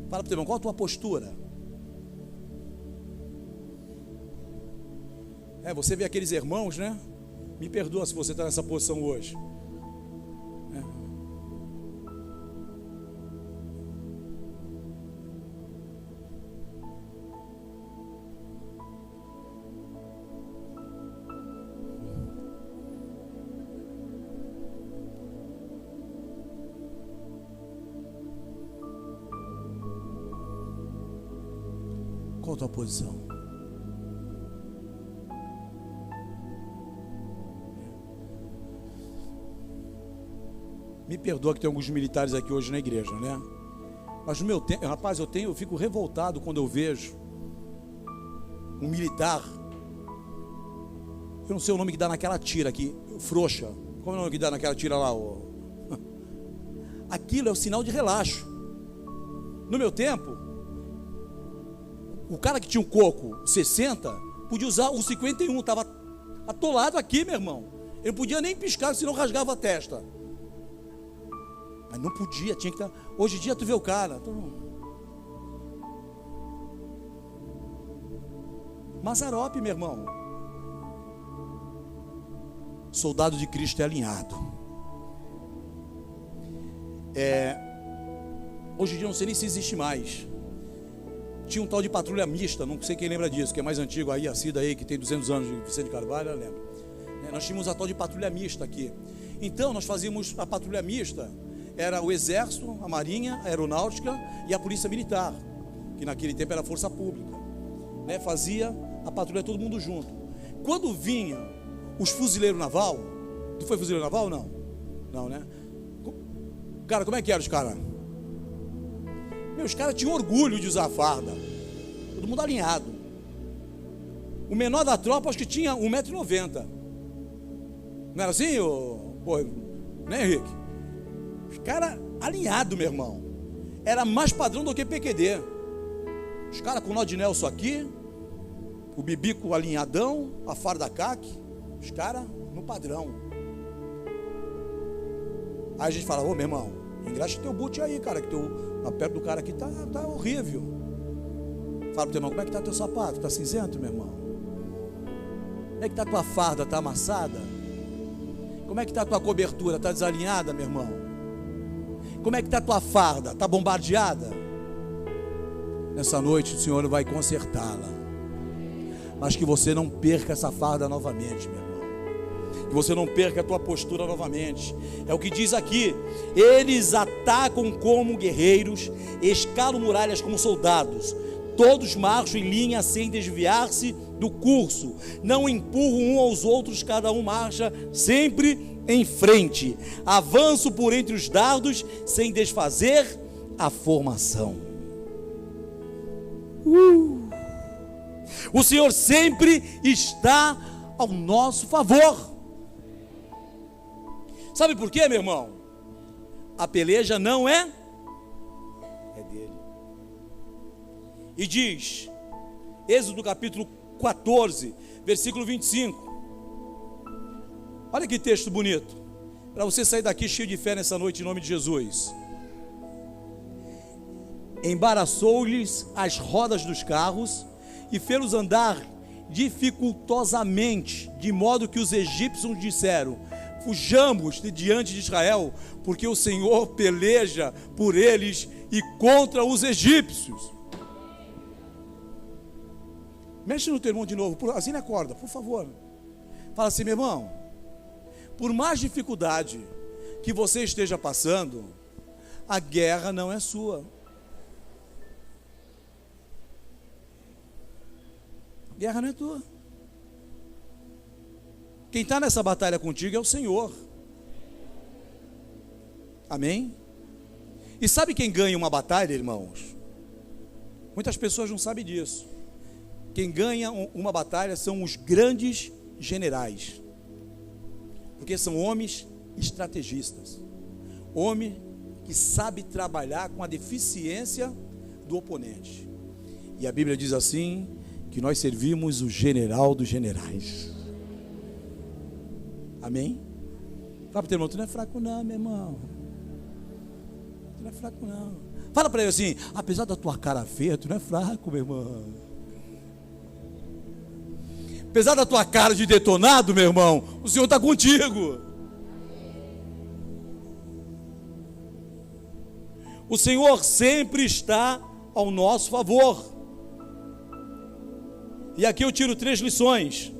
Fala para o teu irmão, qual a tua postura? Você vê aqueles irmãos, né? Me perdoa se você está nessa posição hoje. Qual a tua posição? Me perdoa que tem alguns militares aqui hoje na igreja, né? Mas no meu tempo, rapaz, eu fico revoltado quando eu vejo um militar. Eu não sei o nome que dá naquela tira aqui, frouxa. Como é o nome que dá naquela tira lá? Aquilo é o sinal de relaxo. No meu tempo, o cara que tinha um coco 60 podia usar o 51, estava atolado aqui, meu irmão. Ele não podia nem piscar, senão rasgava a testa. Mas não podia, tinha que estar. Hoje em dia tu vê o cara. Mazarope, meu irmão. Soldado de Cristo é alinhado. Hoje em dia não sei nem se existe mais. Tinha um tal de patrulha mista, não sei quem lembra disso, que é mais antigo aí, a Cida aí, que tem 200 anos de Vicente Carvalho, eu lembro. Nós tínhamos a tal de patrulha mista aqui. Então nós fazíamos a patrulha mista. Era o Exército, a Marinha, a Aeronáutica e a Polícia Militar, que naquele tempo era a Força Pública, né? Fazia a patrulha todo mundo junto. Quando vinha os fuzileiros naval, tu foi fuzileiro naval ou não? Não, né? Cara, como é que eram os caras? Os caras tinham orgulho de usar a farda, todo mundo alinhado. O menor da tropa acho que tinha 1,90 m. Não era assim, né, Henrique? Os caras alinhados, meu irmão. Era mais padrão do que PQD. Os caras com o nó de Nelson aqui, o bibico alinhadão, a farda caque. Os caras no padrão. Aí a gente fala, meu irmão, engraxa teu boot aí, cara, que a perna do cara aqui tá horrível. Fala pro teu irmão, como é que tá teu sapato? Tá cinzento, meu irmão? Como é que tá tua farda? Tá amassada? Como é que tá tua cobertura? Tá desalinhada, meu irmão? Como é que está a tua farda? Está bombardeada? Nessa noite o Senhor vai consertá-la. Mas que você não perca essa farda novamente, meu irmão. Que você não perca a tua postura novamente. É o que diz aqui. Eles atacam como guerreiros, escalam muralhas como soldados. Todos marcham em linha sem desviar-se do curso. Não empurram um aos outros, cada um marcha sempre em frente. Avanço por entre os dardos sem desfazer a formação. O Senhor sempre está ao nosso favor. Sabe por quê, meu irmão? A peleja não é dele. E diz, Êxodo capítulo 14, versículo 25. Olha que texto bonito, para você sair daqui cheio de fé nessa noite, em nome de Jesus. Embaraçou-lhes as rodas dos carros e fê-los andar dificultosamente, de modo que os egípcios disseram: fujamos de diante de Israel, porque o Senhor peleja por eles e contra os egípcios. Mexe no teu irmão de novo, assim na corda, por favor. Fala assim, meu irmão, por mais dificuldade que você esteja passando, a guerra não é sua. A guerra não é tua. Quem está nessa batalha contigo é o Senhor. Amém? E sabe quem ganha uma batalha, irmãos? Muitas pessoas não sabem disso. Quem ganha uma batalha são os grandes generais, porque são homens estrategistas, homem que sabe trabalhar com a deficiência do oponente. E a Bíblia diz assim, que nós servimos o general dos generais. Amém? Fala para o teu irmão, tu não é fraco não, meu irmão. Tu não é fraco não. Fala para ele assim, apesar da tua cara feia, tu não é fraco, meu irmão. Apesar da tua cara de detonado, meu irmão, o Senhor está contigo. O Senhor sempre está ao nosso favor. E aqui eu tiro 3 lições,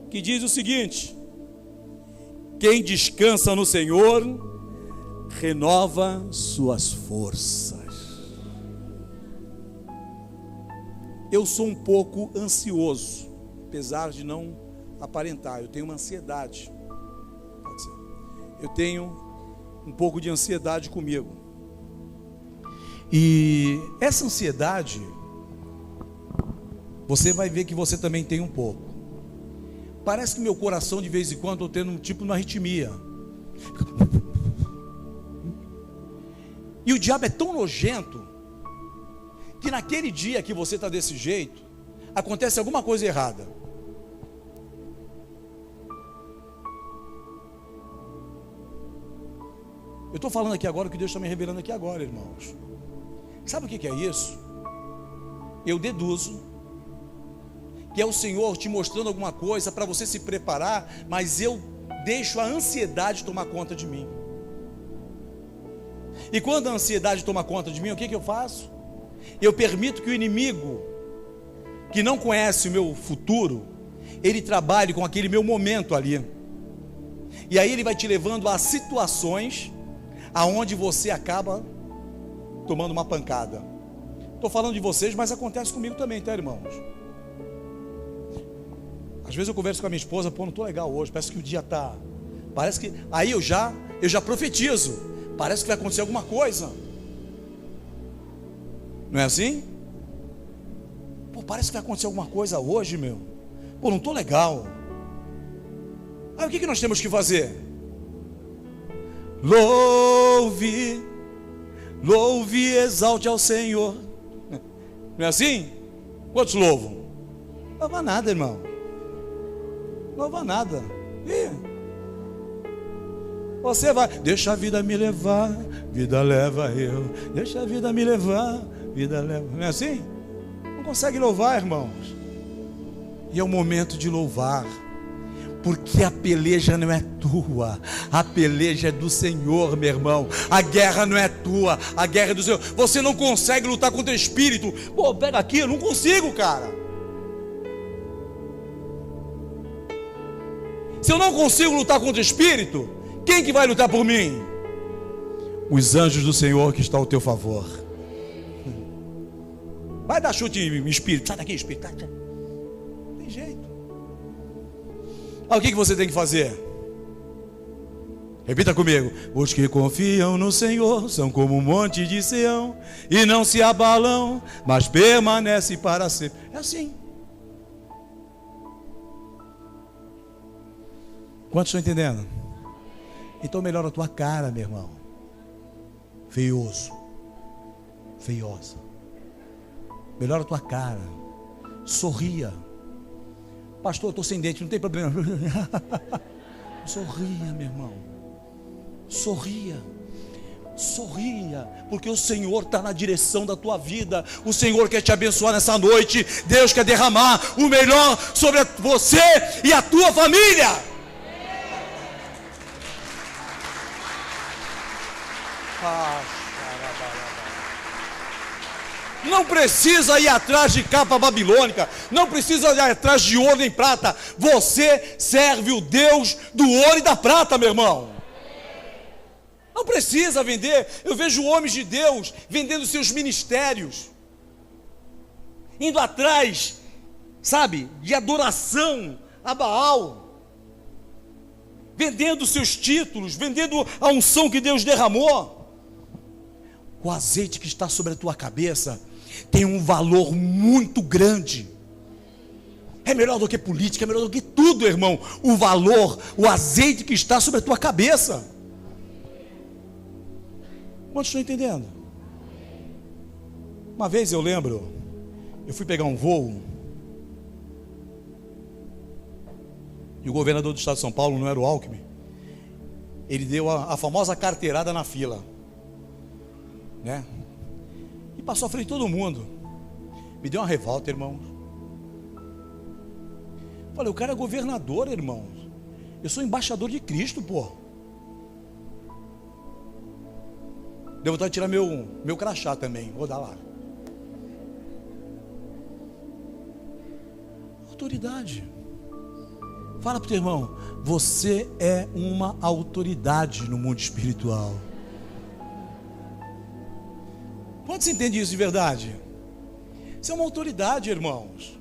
que diz o seguinte: quem descansa no Senhor, renova suas forças. Eu sou um pouco ansioso, apesar de não aparentar, eu tenho uma ansiedade. Pode ser. Eu tenho um pouco de ansiedade comigo. E essa ansiedade, você vai ver que você também tem um pouco. Parece que meu coração de vez em quando estou tendo um tipo de uma arritmia. E o diabo é tão nojento que naquele dia que você está desse jeito, acontece alguma coisa errada. Eu estou falando aqui agora o que Deus está me revelando aqui agora, irmãos. Sabe o que é isso? Eu deduzo que é o Senhor te mostrando alguma coisa para você se preparar, mas eu deixo a ansiedade tomar conta de mim. E quando a ansiedade toma conta de mim, o que eu faço? Eu permito que o inimigo, que não conhece o meu futuro, ele trabalhe com aquele meu momento ali. E aí ele vai te levando a situações aonde você acaba tomando uma pancada. Estou falando de vocês, mas acontece comigo também, tá, irmãos? Às vezes eu converso com a minha esposa, pô, não estou legal hoje, parece que o dia está... Parece que... Aí eu já profetizo, parece que vai acontecer alguma coisa. Não é assim? Pô, parece que vai acontecer alguma coisa hoje, meu. Pô, não estou legal. Aí o que nós temos que fazer? Louve e exalte ao Senhor. Não é assim? Quantos louvam? Não louva nada, irmão. Não louva nada. Você vai, deixa a vida me levar, vida leva eu. Deixa a vida me levar, vida leva. Não é assim? Não consegue louvar, irmãos. E é o momento de louvar. Porque a peleja não é tua, a peleja é do Senhor, meu irmão. A guerra não é tua, a guerra é do Senhor. Você não consegue lutar contra o espírito. Pô, pega aqui, eu não consigo, cara. Se eu não consigo lutar contra o espírito, quem que vai lutar por mim? Os anjos do Senhor que estão ao teu favor. Vai dar chute em espírito, sai daqui, espírito. Tem jeito. O que você tem que fazer? Repita comigo. Os que confiam no Senhor são como um monte de Sião, e não se abalam, mas permanecem para sempre. É assim. Quantos estão entendendo? Então melhora a tua cara, meu irmão. Feioso, feiosa. Melhora a tua cara. Sorria. Pastor, eu estou sem dente, não tem problema. Sorria, meu irmão. Sorria. Sorria, porque o Senhor está na direção da tua vida. O Senhor quer te abençoar nessa noite. Deus quer derramar o melhor sobre você e a tua família. Não precisa ir atrás de capa babilônica, não precisa ir atrás de ouro nem prata. Você serve o Deus do ouro e da prata, meu irmão. Não precisa vender. Eu vejo homens de Deus vendendo seus ministérios, indo atrás, sabe, de adoração a Baal. vendendo seus títulos, vendendo a unção que Deus derramou. O azeite que está sobre a tua cabeça tem um valor muito grande. É melhor do que política, é melhor do que tudo, irmão. O valor, o azeite que está sobre a tua cabeça. Quantos estão entendendo? Uma vez eu lembro, eu fui pegar um voo, e o governador do estado de São Paulo, não era o Alckmin, ele deu a famosa carteirada na fila, né? E passou à frente de todo mundo. Me deu uma revolta, irmãos. Falei, o cara é governador, irmãos. Eu sou embaixador de Cristo, pô. Deu vontade de tirar meu crachá também. Vou dar lá. Autoridade. Fala para o teu irmão, você é uma autoridade no mundo espiritual. Quanto você entende isso de verdade? Você é uma autoridade, irmãos.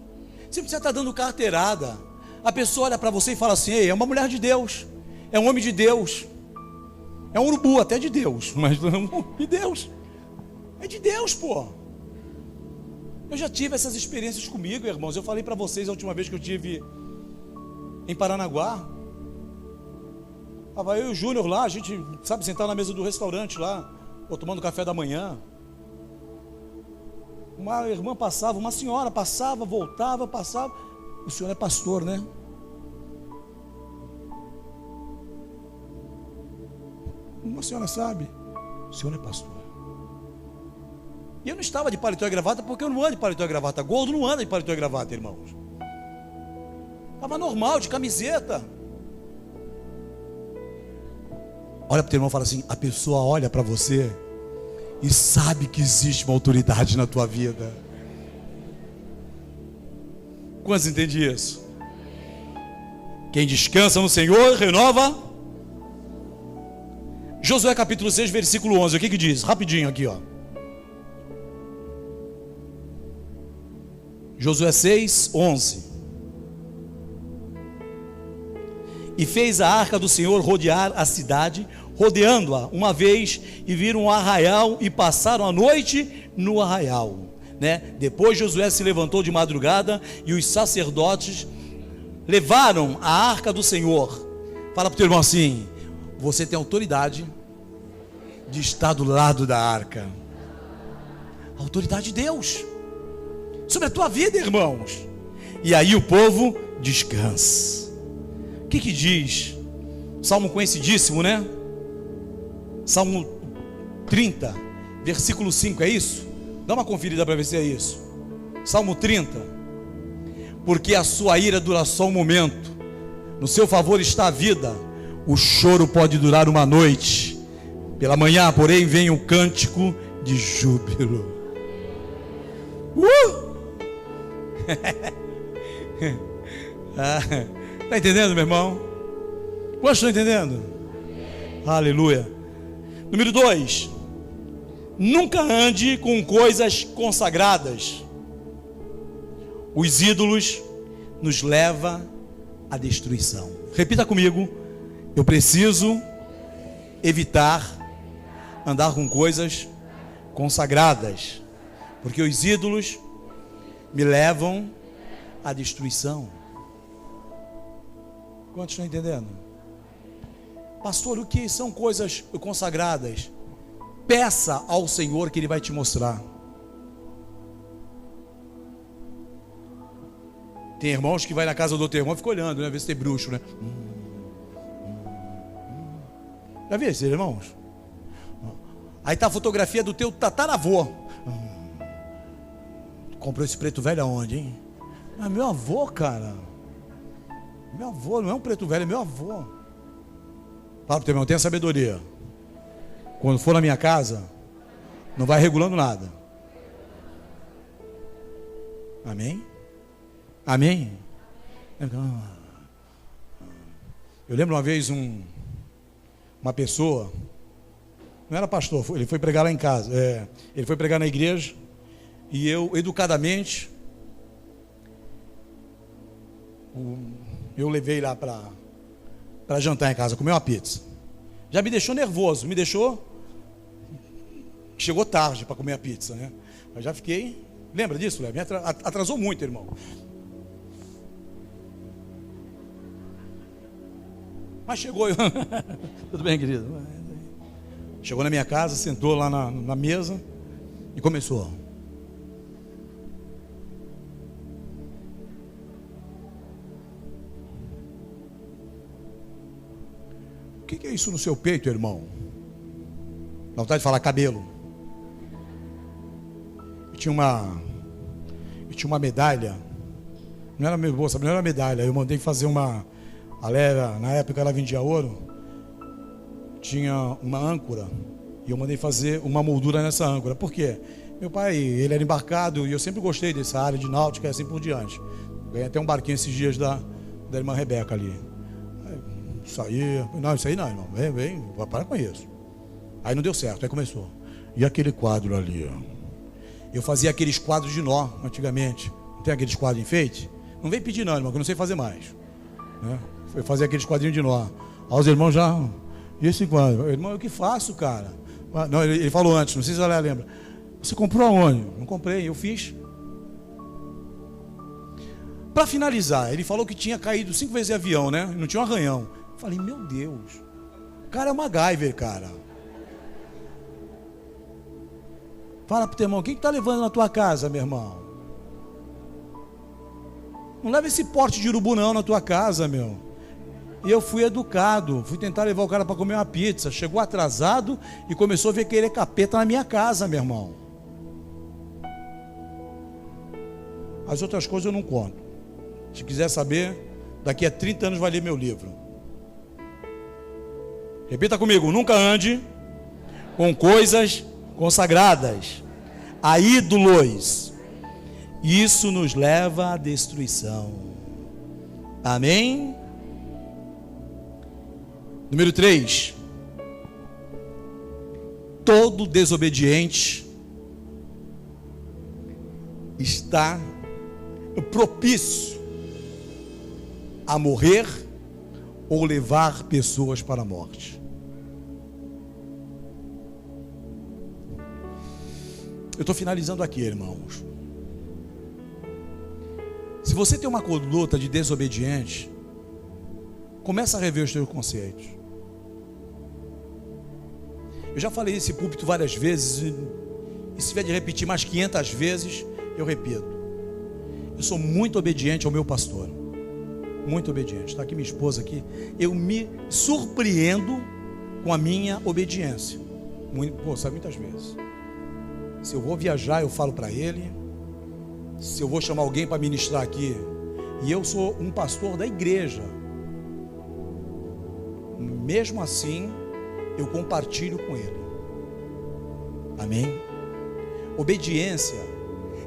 Você precisa estar dando carteirada. A pessoa olha para você e fala assim, ei, é uma mulher de Deus, é um homem de Deus, é um urubu até de Deus, mas não é de Deus. É de Deus, pô. Eu já tive essas experiências comigo, irmãos. Eu falei para vocês a última vez que eu tive em Paranaguá. Estava eu e o Júnior lá, a gente, sabe, sentar na mesa do restaurante lá, ou tomando café da manhã. Uma irmã passava, uma senhora passava, voltava, passava. O senhor é pastor, né? Uma senhora sabe, o senhor é pastor. E eu não estava de paletó e gravata, porque eu não ando de paletó e gravata. Gordo não anda de paletó e gravata, irmãos. Estava normal, de camiseta. Olha para o teu irmão e fala assim, a pessoa olha para você e sabe que existe uma autoridade na tua vida. Quantos entendem isso? Quem descansa no Senhor, renova. Josué capítulo 6, versículo 11, o que diz? Rapidinho aqui, ó. Josué 6, 11. E fez a arca do Senhor rodear a cidade, rodeando-a uma vez, e viram um arraial e passaram a noite no arraial, né? Depois Josué se levantou de madrugada e os sacerdotes levaram a arca do Senhor. Fala para o teu irmão assim, você tem autoridade de estar do lado da arca. A autoridade de Deus sobre a tua vida, irmãos. E aí o povo descansa. O que diz? Salmo conhecidíssimo, né? Salmo 30, versículo 5, é isso? Dá uma conferida para ver se é isso. Salmo 30. Porque a sua ira dura só um momento, no seu favor está a vida. O choro pode durar uma noite, pela manhã, porém, vem o cântico de júbilo. Está entendendo, meu irmão? Quantos estão entendendo? Aleluia. Número 2, nunca ande com coisas consagradas. Os ídolos nos levam à destruição. Repita comigo, eu preciso evitar andar com coisas consagradas, porque os ídolos me levam à destruição. Quantos estão entendendo? Pastor, o que são coisas consagradas? Peça ao Senhor que Ele vai te mostrar. Tem irmãos que vai na casa do outro irmão e fica olhando, né? Ver se tem bruxo, né? Já viu esses irmãos? Aí tá a fotografia do teu tataravô. Comprou esse preto velho aonde, hein? Ah, meu avô, cara. Meu avô, não é um preto velho, é meu avô. Fala pro teu irmão, tenha sabedoria. Quando for na minha casa, não vai regulando nada. Amém? Amém? Eu lembro uma vez uma pessoa, não era pastor, ele foi pregar lá em casa, ele foi pregar na igreja, e eu, educadamente, eu levei lá para para jantar em casa, comer uma pizza. Já me deixou nervoso, me deixou... Chegou tarde para comer a pizza, né? Eu já fiquei... Lembra disso, Léo? Me atrasou muito, irmão. Mas chegou... Tudo bem, querido? Chegou na minha casa, sentou lá na mesa e começou. O que é isso no seu peito, irmão? Dá vontade de falar cabelo. Eu tinha uma medalha. Não era minha bolsa, não era medalha. Eu mandei fazer uma... na época ela vendia ouro. Tinha uma âncora. E eu mandei fazer uma moldura nessa âncora. Por quê? Meu pai, ele era embarcado e eu sempre gostei dessa área de náutica e assim por diante. Ganhei até um barquinho esses dias da irmã Rebeca ali. Isso aí não, irmão. Vem, vai parar com isso. Aí não deu certo, aí começou. E aquele quadro ali, ó. Eu fazia aqueles quadros de nó antigamente. Não tem aqueles quadros de enfeite? Não vem pedir não, irmão, que eu não sei fazer mais, né? Foi fazer aqueles quadrinhos de nó. Aí os irmãos já... E esse quadro? Irmão, eu que faço, cara? Não, ele falou antes, não sei se ela lembra. Você comprou aonde? Não comprei, eu fiz. Para finalizar, ele falou que tinha caído 5 vezes de avião, né? Não tinha um arranhão. Eu falei, meu Deus, o cara é uma MacGyver, cara. Fala pro teu irmão, quem que tá levando na tua casa, meu irmão? Não leva esse porte de urubu não na tua casa, meu. E eu fui educado, fui tentar levar o cara para comer uma pizza. Chegou atrasado e começou a ver querer capeta na minha casa, meu irmão. As outras coisas eu não conto. Se quiser saber, daqui a 30 anos vai ler meu livro. Repita comigo, nunca ande com coisas consagradas a ídolos. Isso nos leva à destruição. Amém? Número 3. Todo desobediente está propício a morrer ou levar pessoas para a morte. Eu estou finalizando aqui, irmãos. Se você tem uma conduta de desobediente, começa a rever os seus conceitos. Eu já falei nesse púlpito várias vezes, e se tiver de repetir mais 500 vezes, eu repito. Eu sou muito obediente ao meu pastor. Muito obediente. Está aqui minha esposa aqui. Eu me surpreendo com a minha obediência. Sabe, muitas vezes. Se eu vou viajar, eu falo para ele. Se eu vou chamar alguém para ministrar aqui, e eu sou um pastor da igreja, mesmo assim, eu compartilho com ele. Amém? Obediência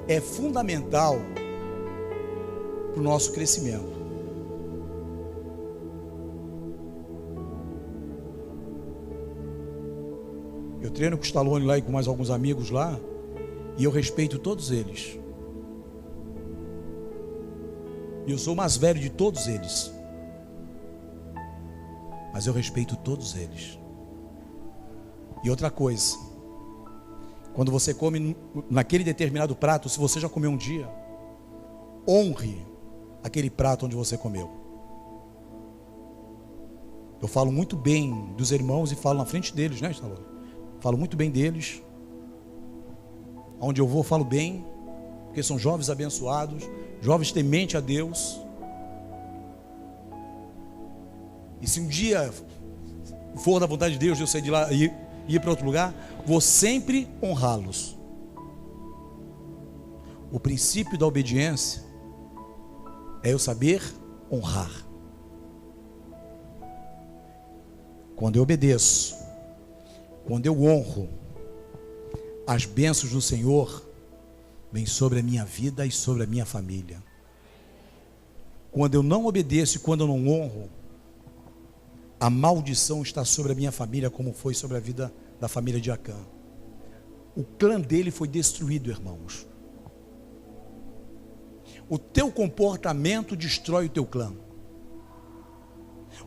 é fundamental para o nosso crescimento. Eu treino com o Stallone lá e com mais alguns amigos lá, e eu respeito todos eles. E eu sou o mais velho de todos eles, mas eu respeito todos eles. E outra coisa, quando você come naquele determinado prato, se você já comeu um dia, honre aquele prato onde você comeu. Eu falo muito bem dos irmãos e falo na frente deles, né, Stallone? Falo muito bem deles. Onde eu vou, falo bem, porque são jovens abençoados, jovens tementes a Deus. E se um dia for da vontade de Deus, eu sair de lá e ir para outro lugar, vou sempre honrá-los. O princípio da obediência é eu saber honrar. Quando eu obedeço, quando eu honro, as bênçãos do Senhor vêm sobre a minha vida e sobre a minha família. Quando eu não obedeço e quando eu não honro, a maldição está sobre a minha família, como foi sobre a vida da família de Acã. O clã dele foi destruído, irmãos. O teu comportamento destrói o teu clã.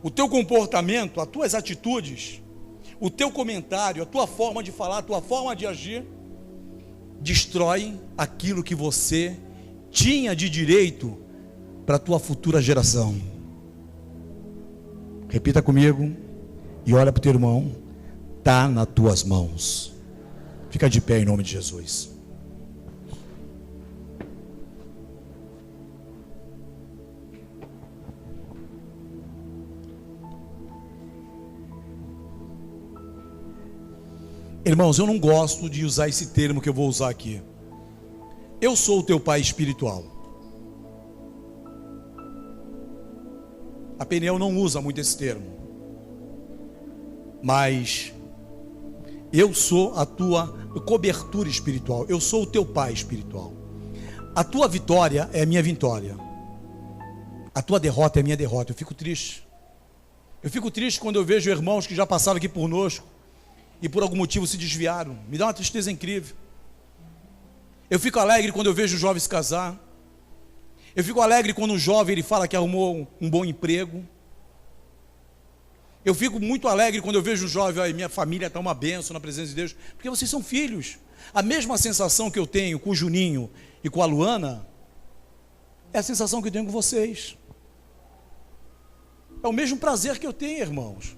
O teu comportamento, as tuas atitudes, o teu comentário, a tua forma de falar, a tua forma de agir, destrói aquilo que você tinha de direito para a tua futura geração. Repita comigo e olha para o teu irmão: está nas tuas mãos. Fica de pé em nome de Jesus. Irmãos, eu não gosto de usar esse termo que eu vou usar aqui. Eu sou o teu pai espiritual. A Peniel não usa muito esse termo. Mas eu sou a tua cobertura espiritual. Eu sou o teu pai espiritual. A tua vitória é a minha vitória. A tua derrota é a minha derrota. Eu fico triste. Eu fico triste quando eu vejo irmãos que já passaram aqui conosco e por algum motivo se desviaram. Me dá uma tristeza incrível. Eu fico alegre quando eu vejo o jovem se casar. Eu fico alegre quando o jovem ele fala que arrumou um bom emprego. Eu fico muito alegre quando eu vejo o jovem: minha família está uma bênção na presença de Deus. Porque vocês são filhos. A mesma sensação que eu tenho com o Juninho e com a Luana é a sensação que eu tenho com vocês. É o mesmo prazer que eu tenho, irmãos.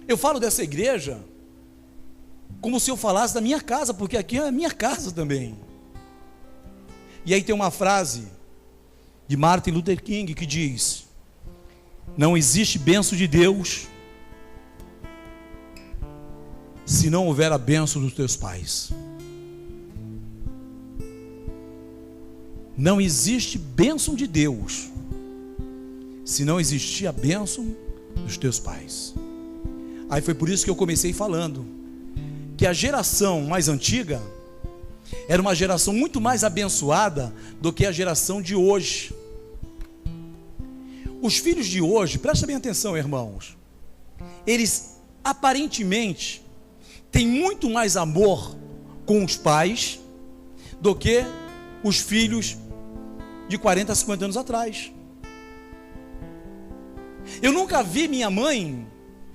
Eu falo dessa igreja como se eu falasse da minha casa, porque aqui é a minha casa também. E aí tem uma frase de Martin Luther King que diz: não existe bênção de Deus se não houver a bênção dos teus pais. Não existe bênção de Deus se não existir a bênção dos teus pais. Aí foi por isso que eu comecei falando que a geração mais antiga era uma geração muito mais abençoada do que a geração de hoje. Os filhos de hoje, presta bem atenção, irmãos, eles aparentemente têm muito mais amor com os pais do que os filhos de 40, 50 anos atrás. Eu nunca vi minha mãe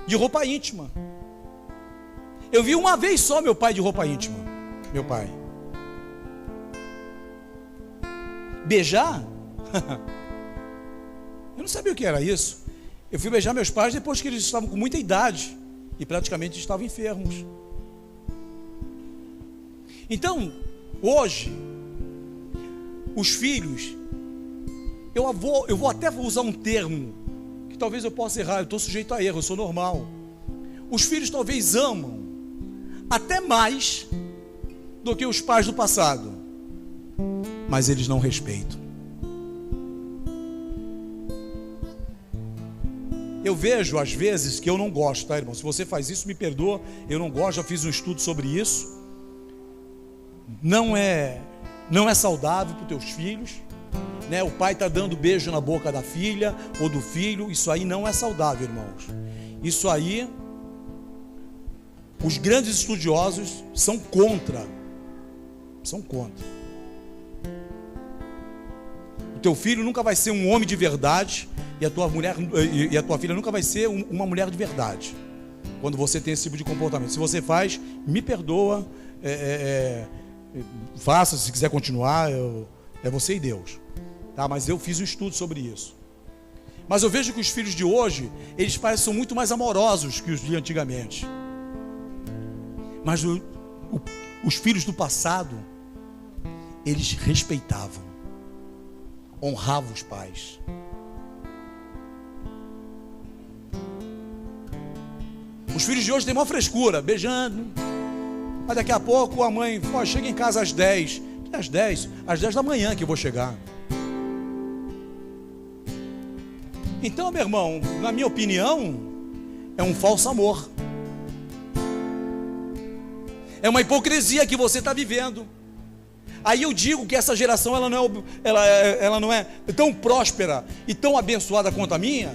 de roupa íntima. Eu vi uma vez só meu pai de roupa íntima. Meu pai. Beijar? Eu não sabia o que era isso. Eu fui beijar meus pais depois que eles estavam com muita idade e praticamente estavam enfermos. Então, hoje, os filhos, eu vou até usar um termo que talvez eu possa errar, eu estou sujeito a erro, eu sou normal. Os filhos talvez amam até mais do que os pais do passado, mas eles não respeitam. Eu vejo às vezes que eu não gosto, tá, irmão? Se você faz isso, me perdoa, eu não gosto, já fiz um estudo sobre isso. Não é saudável para os teus filhos, né? O pai está dando beijo na boca da filha ou do filho. Isso aí não é saudável, irmãos. Isso aí, os grandes estudiosos são contra. São contra. O teu filho nunca vai ser um homem de verdade e a tua filha nunca vai ser uma mulher de verdade quando você tem esse tipo de comportamento. Se você faz, me perdoa, faça, se quiser continuar, é você e Deus, tá? Mas eu fiz um estudo sobre isso. Mas eu vejo que os filhos de hoje, eles parecem muito mais amorosos que os de antigamente. Mas os filhos do passado, eles respeitavam, honravam os pais. Os filhos de hoje têm maior frescura, beijando. Mas daqui a pouco a mãe, chega em casa às 10. Às 10 da manhã que eu vou chegar. Então, meu irmão, na minha opinião, é um falso amor. É uma hipocrisia que você está vivendo. Aí eu digo que essa geração ela não é tão próspera e tão abençoada quanto a minha,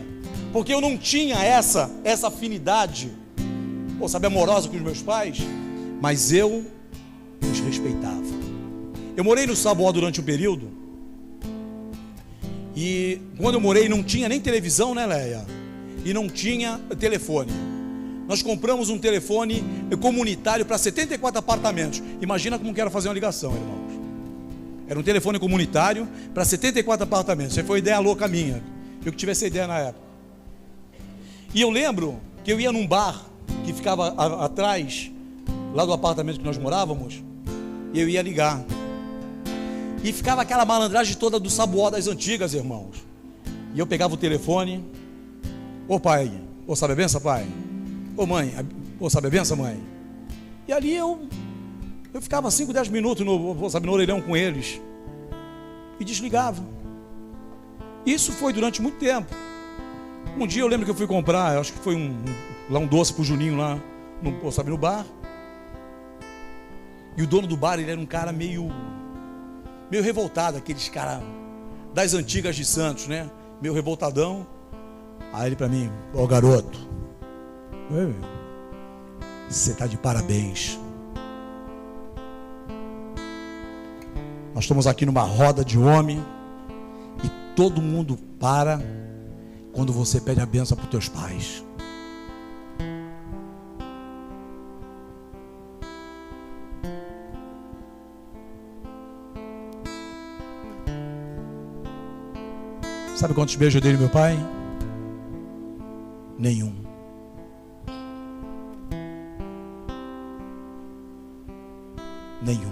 porque eu não tinha essa afinidade, amorosa com os meus pais, mas eu os respeitava. Eu morei no Saboá durante um período, e quando eu morei não tinha nem televisão, né, Leia? e não tinha telefone. Nós compramos um telefone comunitário para 74 apartamentos. Imagina como que era fazer uma ligação, irmãos. Era um telefone comunitário para 74 apartamentos. Isso foi uma ideia louca minha. Eu que tive essa ideia na época. E eu lembro que eu ia num bar que ficava atrás, lá do apartamento que nós morávamos, e eu ia ligar. E ficava aquela malandragem toda do sabuó das antigas, irmãos. E eu pegava o telefone. Ô pai, ô sabe a benção, pai? Ô mãe, ô sabe a benção, mãe? E ali eu ficava 5, 10 minutos no orelhão com eles. E desligava. Isso foi durante muito tempo. Um dia eu lembro que eu fui comprar, acho que foi um doce pro Juninho lá, no bar. E o dono do bar, ele era um cara meio revoltado, aqueles caras das antigas de Santos, né? Meio revoltadão. Aí ele pra mim: ô garoto, você tá de parabéns. Nós estamos aqui numa roda de homem e todo mundo para quando você pede a bênção para os teus pais. Sabe quantos beijos eu dei no meu pai? Nenhum. Nenhum.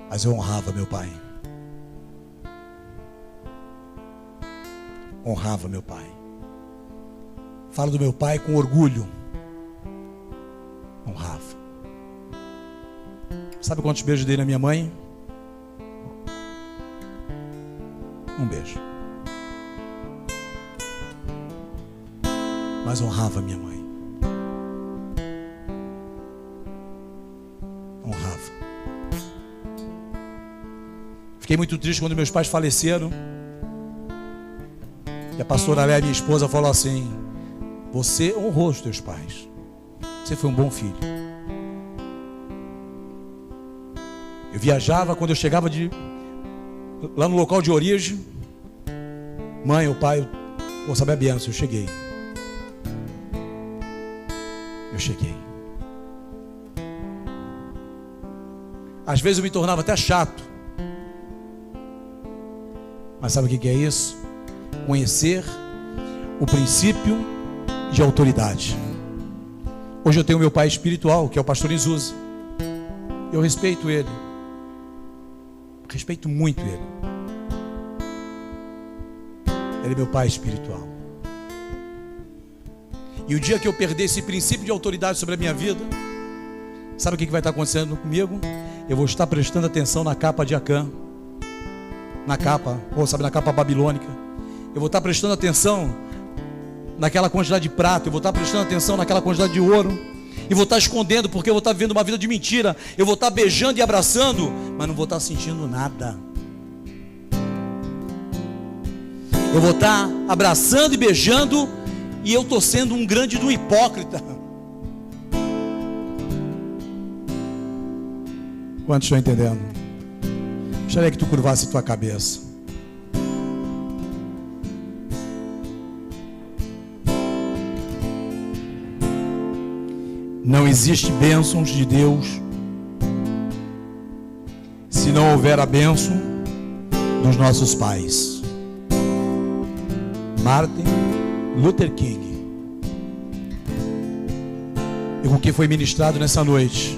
Mas eu honrava meu pai. Honrava meu pai. Falo do meu pai com orgulho. Honrava. Sabe quantos beijos dei na minha mãe? Um beijo. Mas honrava minha mãe. Honrava. Fiquei muito triste quando meus pais faleceram. E a pastora Léa, minha esposa, falou assim: você honrou os teus pais. Você foi um bom filho. Eu viajava, quando eu chegava lá no local de origem, mãe, o pai, vou saber a bênção. Eu cheguei. Às vezes eu me tornava até chato. Mas sabe o que é isso? Conhecer o princípio de autoridade. Hoje eu tenho meu pai espiritual, que é o pastor Izuzi. Eu respeito ele. Respeito muito ele. Ele é meu pai espiritual. E o dia que eu perder esse princípio de autoridade sobre a minha vida, sabe o que vai estar acontecendo comigo? Eu vou estar prestando atenção na capa de Acã. Na capa babilônica. Eu vou estar prestando atenção naquela quantidade de prata. Eu vou estar prestando atenção naquela quantidade de ouro. E vou estar escondendo, porque eu vou estar vivendo uma vida de mentira. Eu vou estar beijando e abraçando, mas não vou estar sentindo nada. Eu vou estar abraçando e beijando, e eu estou sendo um grande do hipócrita. Quantos estão entendendo? Gostaria que tu curvasse tua cabeça. Não existe bênçãos de Deus se não houver a bênção dos nossos pais. Martin Luther King. E com o que foi ministrado nessa noite,